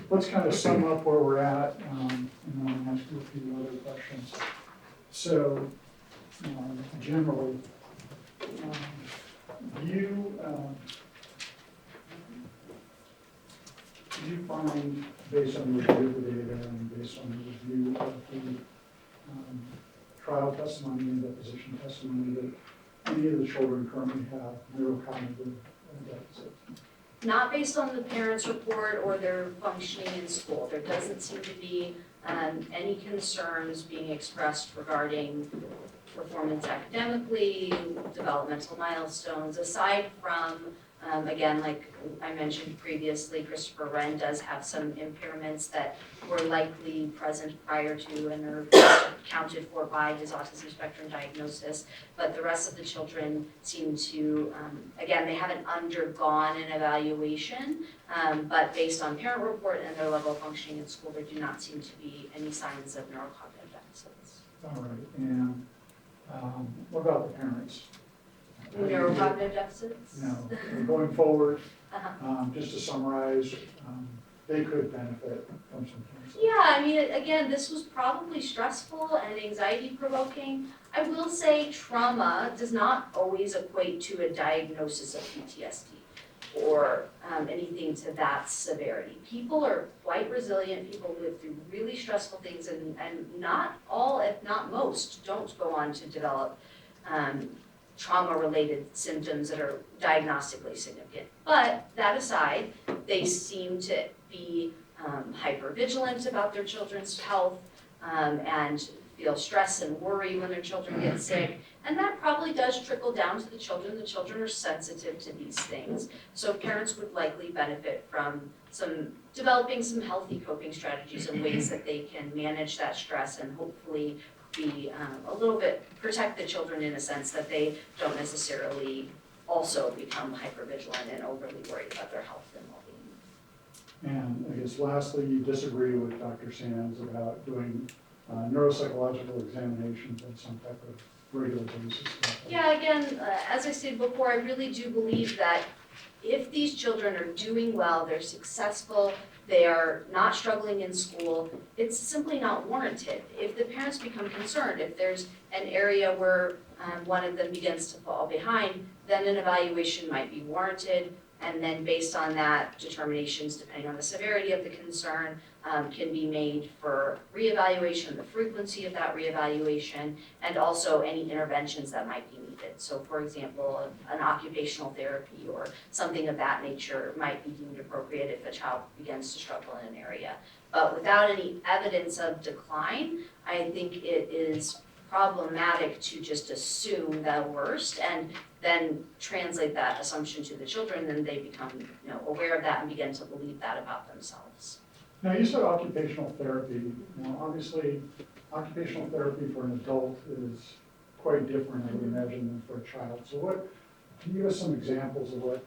let's kind of sum up where we're at, and then I'll ask you a few other questions. So generally, did you find, based on the review of the data and based on the review of the trial testimony and deposition testimony, that any of the children currently have neurocognitive deficits? Not based on the parents' report or their functioning in school. There doesn't seem to be any concerns being expressed regarding performance academically, developmental milestones, aside from Again, like I mentioned previously, Christopher Wren does have some impairments that were likely present prior to and are accounted for by his autism spectrum diagnosis. But the rest of the children seem to, again, they haven't undergone an evaluation, but based on parent report and their level of functioning in school, there do not seem to be any signs of neurocognitive deficits. All right, and what about the parents? Neurocognitive deficits? No, going forward, Uh-huh. just to summarize, they could benefit from some cancer. Yeah, I mean, again, this was probably stressful and anxiety provoking. I will say trauma does not always equate to a diagnosis of PTSD or anything to that severity. People are quite resilient, people live through really stressful things, and not all, if not most, don't go on to develop trauma-related symptoms that are diagnostically significant. But that aside, they seem to be hypervigilant about their children's health and feel stress and worry when their children get sick. And that probably does trickle down to the children. The children are sensitive to these things. So parents would likely benefit from developing some healthy coping strategies and ways that they can manage that stress and hopefully be a little bit, protect the children in a sense that they don't necessarily also become hypervigilant and overly worried about their health and well-being. And I guess lastly, you disagree with Dr. Sands about doing neuropsychological examinations on some type of regular basis. Yeah, again, as I stated before, I really do believe that if these children are doing well, they're successful, they are not struggling in school, it's simply not warranted. If the parents become concerned, if there's an area where one of them begins to fall behind, then an evaluation might be warranted. And then based on that, determinations, depending on the severity of the concern, can be made for reevaluation, the frequency of that reevaluation, and also any interventions that might be needed. So for example, an occupational therapy or something of that nature might be deemed appropriate if a child begins to struggle in an area. But without any evidence of decline, I think it is problematic to just assume the worst and then translate that assumption to the children, and they become aware of that and begin to believe that about themselves. Now, you said occupational therapy. Now, obviously, occupational therapy for an adult is quite different, I would imagine, than for a child. So can you give us some examples of what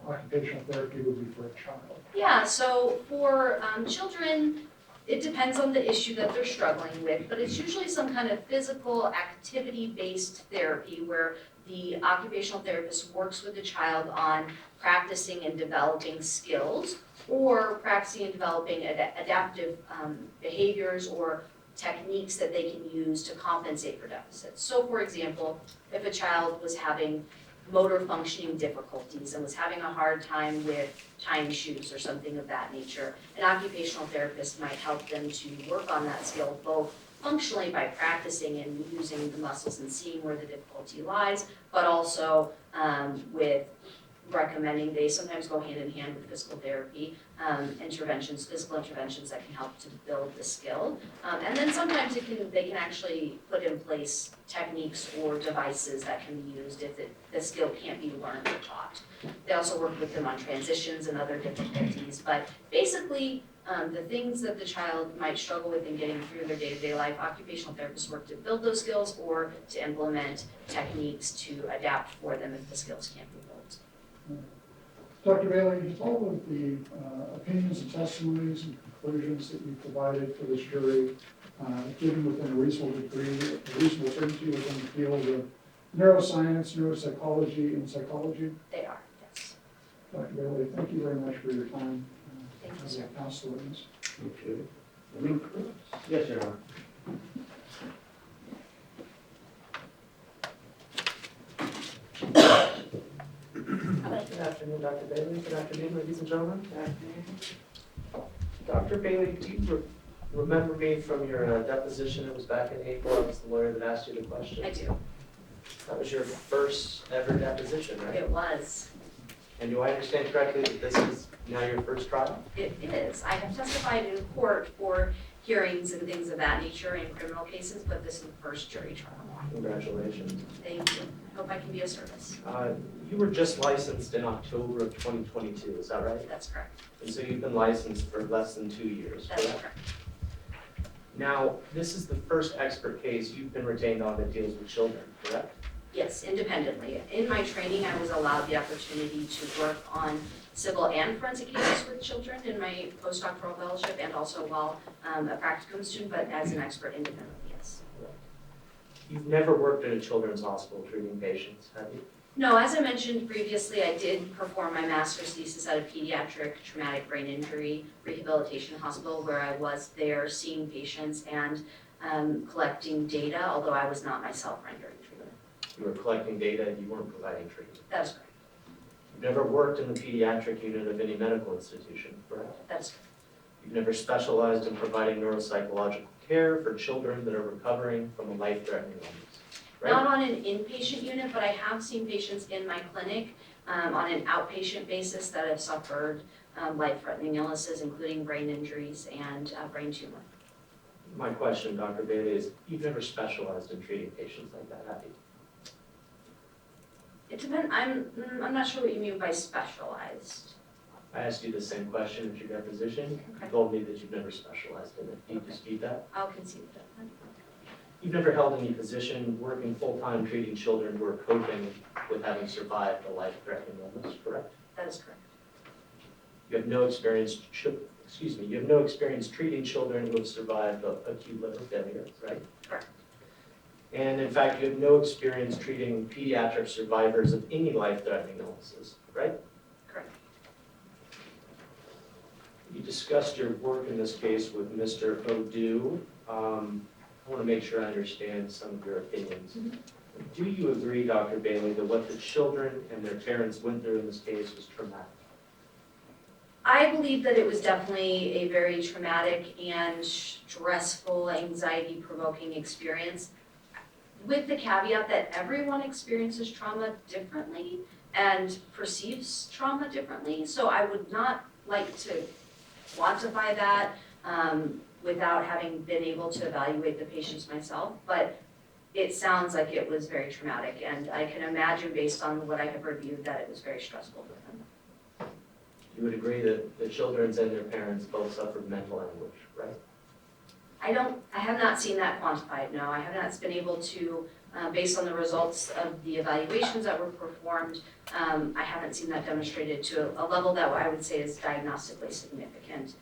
occupational therapy would be for a child? Yeah, so for children, it depends on the issue that they're struggling with, but it's usually some kind of physical activity-based therapy where the occupational therapist works with the child on practicing and developing skills or practicing and developing adaptive behaviors or techniques that they can use to compensate for deficits. So for example, if a child was having motor functioning difficulties and was having a hard time with tying shoes or something of that nature, an occupational therapist might help them to work on that skill both functionally by practicing and using the muscles and seeing where the difficulty lies, but also with recommending, they sometimes go hand in hand with physical therapy interventions, physical interventions that can help to build the skill. And then sometimes they can actually put in place techniques or devices that can be used if the skill can't be learned or taught. They also work with them on transitions and other difficulties, but basically the things that the child might struggle with in getting through their day-to-day life, occupational therapists work to build those skills or to implement techniques to adapt for them if the skills can't be built. Dr. Baily, all of the opinions and testimonies and conclusions that you provided for this jury, given within a reasonable degree, a reasonable certainty within the field of neuroscience, neuropsychology, and psychology? They are, yes. Dr. Baily, thank you very much for your time. Thank you, As sir. a counsel witness. Okay. Any Chris? Yes, Your Honor. Good afternoon, Dr. Baily. Good afternoon, ladies and gentlemen. Dr. Baily, do you remember me from your deposition? It was back in April. I was the lawyer that asked you the question. I do. That was your first ever deposition, right? It was. And do I understand correctly that this is now your first trial? It is. I have testified in court for hearings and things of that nature in criminal cases, but this is the first jury trial. Congratulations. Thank you. Hope I can be of service. You were just licensed in October of 2022, is that right? That's correct. And so you've been licensed for less than 2 years, That's correct? correct. Now, this is the first expert case you've been retained on that deals with children, correct? Yes, independently. In my training, I was allowed the opportunity to work on civil and forensic cases with children in my postdoctoral fellowship and also while a practicum student, but as an expert independently, yes. You've never worked at a children's hospital treating patients, have you? No, as I mentioned previously, I did perform my master's thesis at a pediatric traumatic brain injury rehabilitation hospital where I was there seeing patients and collecting data, although I was not myself rendering treatment. You were collecting data and you weren't providing treatment. That is correct. You've never worked in the pediatric unit of any medical institution, correct? That is correct. You've never specialized in providing neuropsychological care for children that are recovering from a life-threatening illness, right? Not on an inpatient unit, but I have seen patients in my clinic on an outpatient basis that have suffered life-threatening illnesses, including brain injuries and brain tumor. My question, Dr. Baily, is you've never specialized in treating patients like that, have you? It depends, I'm not sure what you mean by specialized. I asked you the same question at your deposition. You Okay. told me that you've never specialized in it. Do you dispute that? I'll concede that. You've never held any position working full-time treating children who are coping with having survived a life-threatening illness, correct? That is correct. You have no experience, you have no experience treating children who have survived acute liver failure, right? Correct. And in fact, you have no experience treating pediatric survivors of any life-threatening illnesses, right? Correct. You discussed your work in this case with Mr. Odou. I want to make sure I understand some of your opinions. Mhm. Do you agree, Dr. Baily, that what the children and their parents went through in this case was traumatic? I believe that it was definitely a very traumatic and stressful, anxiety-provoking experience, with the caveat that everyone experiences trauma differently and perceives trauma differently. So I would not like to quantify that without having been able to evaluate the patients myself, but it sounds like it was very traumatic, and I can imagine based on what I have reviewed that it was very stressful for them. You would agree that the children and their parents both suffered mental anguish, right? I have not seen that quantified, no. I have not been able to, based on the results of the evaluations that were performed, I haven't seen that demonstrated to a level that I would say is diagnostically significant.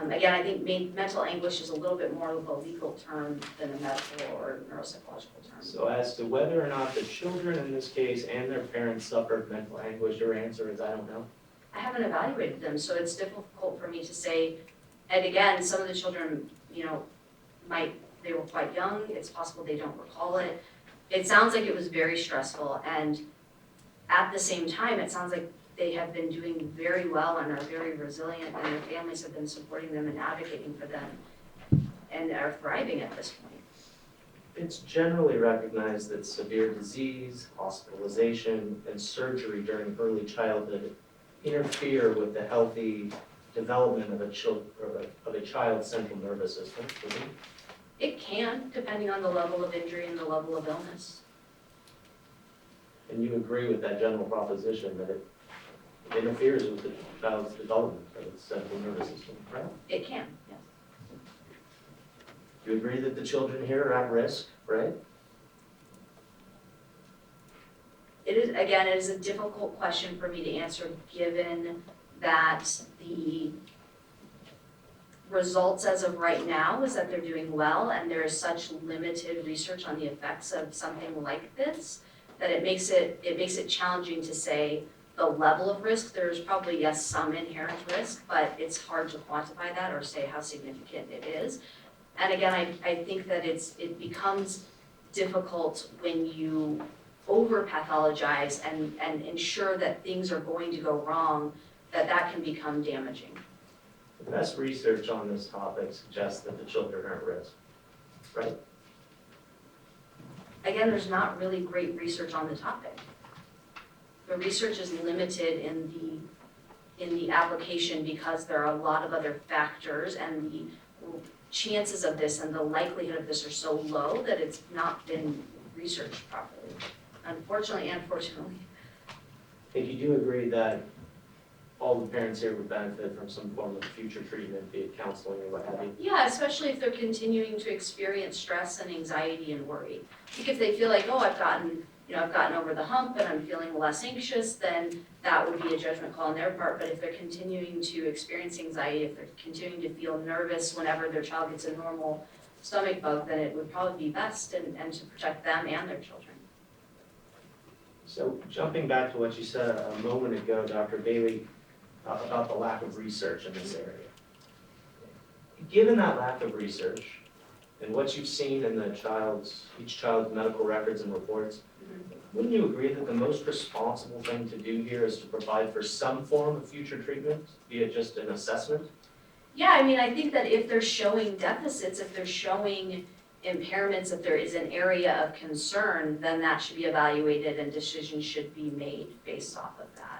Again, I think mental anguish is a little bit more of a legal term than a medical or neuropsychological term. So as to whether or not the children in this case and their parents suffered mental anguish, your answer is I don't know. I haven't evaluated them, so it's difficult for me to say. And again, some of the children, they were quite young, it's possible they don't recall it. It sounds like it was very stressful, and at the same time, it sounds like they have been doing very well and are very resilient, and their families have been supporting them and advocating for them, and are thriving at this point. It's generally recognized that severe disease, hospitalization, and surgery during early childhood interfere with the healthy development of a child's central nervous system. It can, depending on the level of injury and the level of illness. And you agree with that general proposition that it interferes with the child's development of its central nervous system, right? It can, yes. You agree that the children here are at risk, right? It is a difficult question for me to answer, given that the results as of right now is that they're doing well, and there is such limited research on the effects of something like this, that it makes it challenging to say the level of risk. There's probably, yes, some inherent risk, but it's hard to quantify that or say how significant it is. And again, I think that it becomes difficult when you over-pathologize and ensure that things are going to go wrong, that can become damaging. The best research on this topic suggests that the children are at risk, right? Again, there's not really great research on the topic. The research is limited in the application because there are a lot of other factors, and the chances of this and the likelihood of this are so low that it's not been researched properly, unfortunately and fortunately. If you do agree that all the parents here would benefit from some form of future treatment, be it counseling or what have you. Yeah, especially if they're continuing to experience stress and anxiety and worry. I think if they feel like, oh, I've gotten over the hump and I'm feeling less anxious, then that would be a judgment call on their part. But if they're continuing to experience anxiety, if they're continuing to feel nervous whenever their child gets a normal stomach bug, then it would probably be best and to protect them and their children. So jumping back to what you said a moment ago, Dr. Baily, about the lack of research in this area. Given that lack of research and what you've seen in each child's medical records and reports, wouldn't you agree that the most responsible thing to do here is to provide for some form of future treatment, be it just an assessment? Yeah, I mean, I think that if they're showing deficits, if they're showing impairments, if there is an area of concern, then that should be evaluated and decisions should be made based off of that.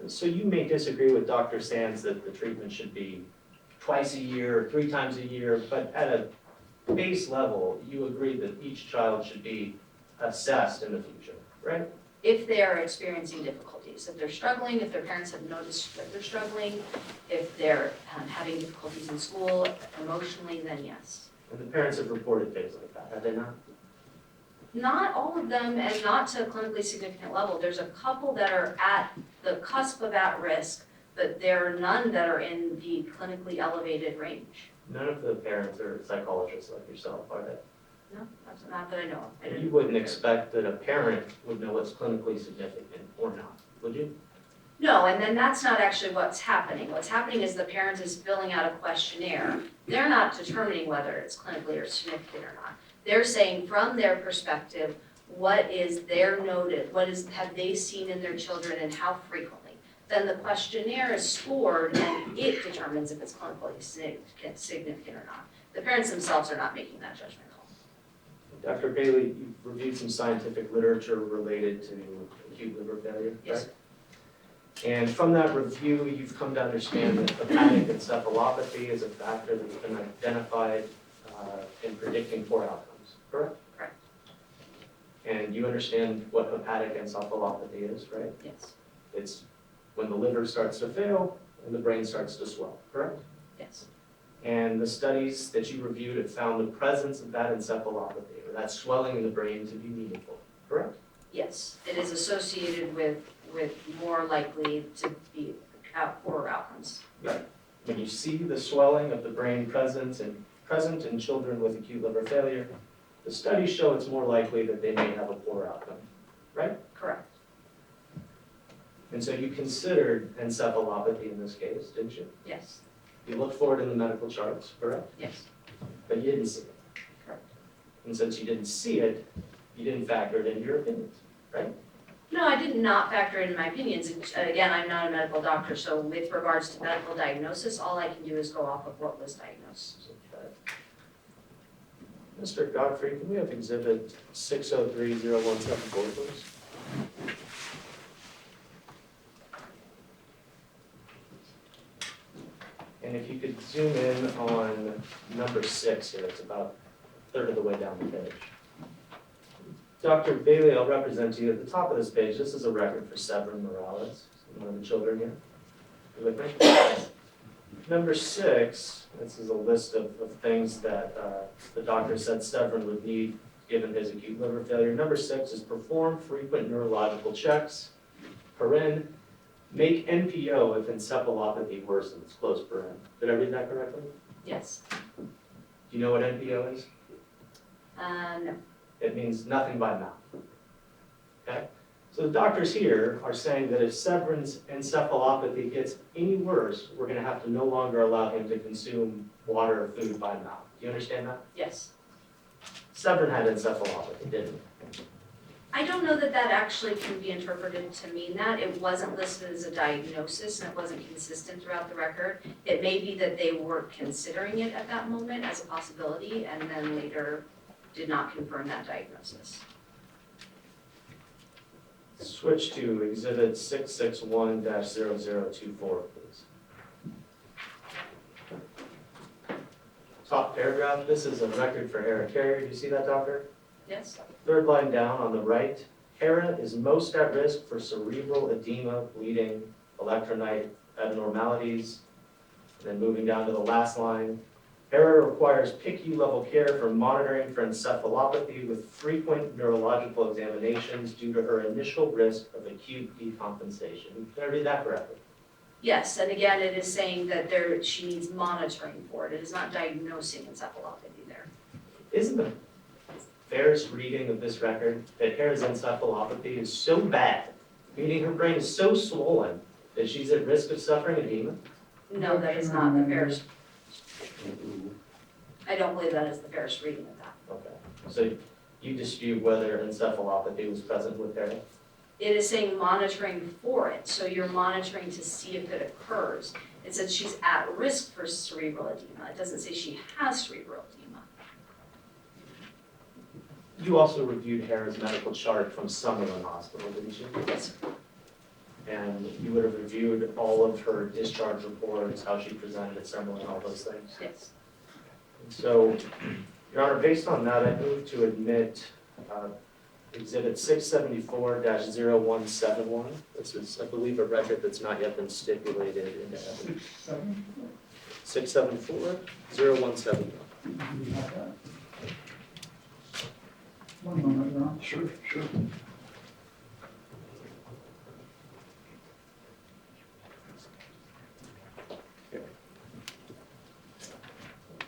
So you may disagree with Dr. Sands that the treatment should be twice a year, 3 times a year, but at a base level, you agree that each child should be assessed in the future, right? If they are experiencing difficulties, if they're struggling, if their parents have noticed that they're struggling, if they're having difficulties in school, emotionally, then yes. And the parents have reported things like that, have they not? Not all of them, and not to a clinically significant level. There's a couple that are at the cusp of at risk, but there are none that are in the clinically elevated range. None of the parents are psychologists like yourself, are they? No, that's not that I know of. And you wouldn't expect that a parent would know what's clinically significant or not, would you? No, and then that's not actually what's happening. What's happening is the parent is filling out a questionnaire. They're not determining whether it's clinically or significant or not. They're saying from their perspective, what is their noted, have they seen in their children and how frequently? Then the questionnaire is scored and it determines if it's clinically significant or not. The parents themselves are not making that judgment call. Dr. Baily, you've reviewed some scientific literature related to acute liver failure, right? Yes. And from that review, you've come to understand that hepatic encephalopathy is a factor that's been identified in predicting poor outcomes, correct? Correct. And you understand what hepatic encephalopathy is, right? Yes. It's when the liver starts to fail and the brain starts to swell, correct? Yes. And the studies that you reviewed have found the presence of that encephalopathy, or that swelling in the brain, to be meaningful, correct? Yes, it is associated with more likely to be poorer outcomes. Right. When you see the swelling of the brain present in children with acute liver failure, the studies show it's more likely that they may have a poor outcome, right? Correct. And so you considered encephalopathy in this case, didn't you? Yes. You looked for it in the medical charts, correct? Yes. But you didn't see it. Correct. And since you didn't see it, you didn't factor it into your opinions, right? No, I did not factor in my opinions. Again, I'm not a medical doctor, so with regards to medical diagnosis, all I can do is go off of what was diagnosed. Okay. Mr. Godfrey, can we have exhibit 603-0174, please? And if you could zoom in on number 6 here, it's about a third of the way down the page. Dr. Baily, I'll represent you at the top of this page. This is a record for Severin Morales, one of the children here. You with me? Number 6, this is a list of things that the doctor said Severin would need given his acute liver failure. Number 6 is perform frequent neurological checks. Paren, make NPO if encephalopathy worsens, close paren. Did I read that correctly? Yes. Do you know what NPO is? No. It means nothing by mouth. Okay? So the doctors here are saying that if Severin's encephalopathy gets any worse, we're going to have to no longer allow him to consume water or food by mouth. Do you understand that? Yes. Severin had encephalopathy, didn't he? I don't know that that actually can be interpreted to mean that. It wasn't listed as a diagnosis and it wasn't consistent throughout the record. It may be that they were considering it at that moment as a possibility and then later did not confirm that diagnosis. Switch to exhibit 661-0024, please. top paragraph, this is a record for Hera Carrier. Do you see that, doctor? Yes? Third line down on the right, Hera is most at risk for cerebral edema, bleeding, electrolyte abnormalities. And then moving down to the last line, Hera requires PICU level care for monitoring for encephalopathy with frequent neurological examinations due to her initial risk of acute decompensation. Did I read that correctly? Yes, and again, it is saying that she needs monitoring for it. It is not diagnosing encephalopathy there. Isn't the fairest reading of this record that Hera's encephalopathy is so bad, meaning her brain is so swollen that she's at risk of suffering edema? No, that is not the fairest. I don't believe that is the fairest reading of that. Okay, so you dispute whether encephalopathy was present with Hera? It is saying monitoring for it, so you're monitoring to see if it occurs. It says she's at risk for cerebral edema. It doesn't say she has cerebral edema. You also reviewed Hera's medical chart from Summerlin Hospital, didn't you? Yes. And you would have reviewed all of her discharge reports, how she presented at Summerlin, all those things? Yes. So, Your Honor, based on that, I move to admit Exhibit 674-0171. This is, I believe, a record that's not yet been stipulated into evidence. 674-0171. Do you have that? One moment, Ron. Sure.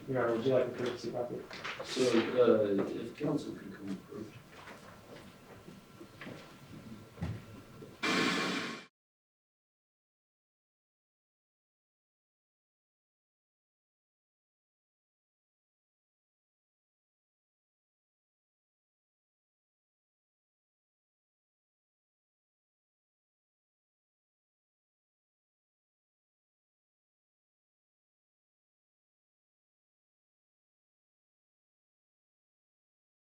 Your Honor, would you like a courtesy copy? So, if council can come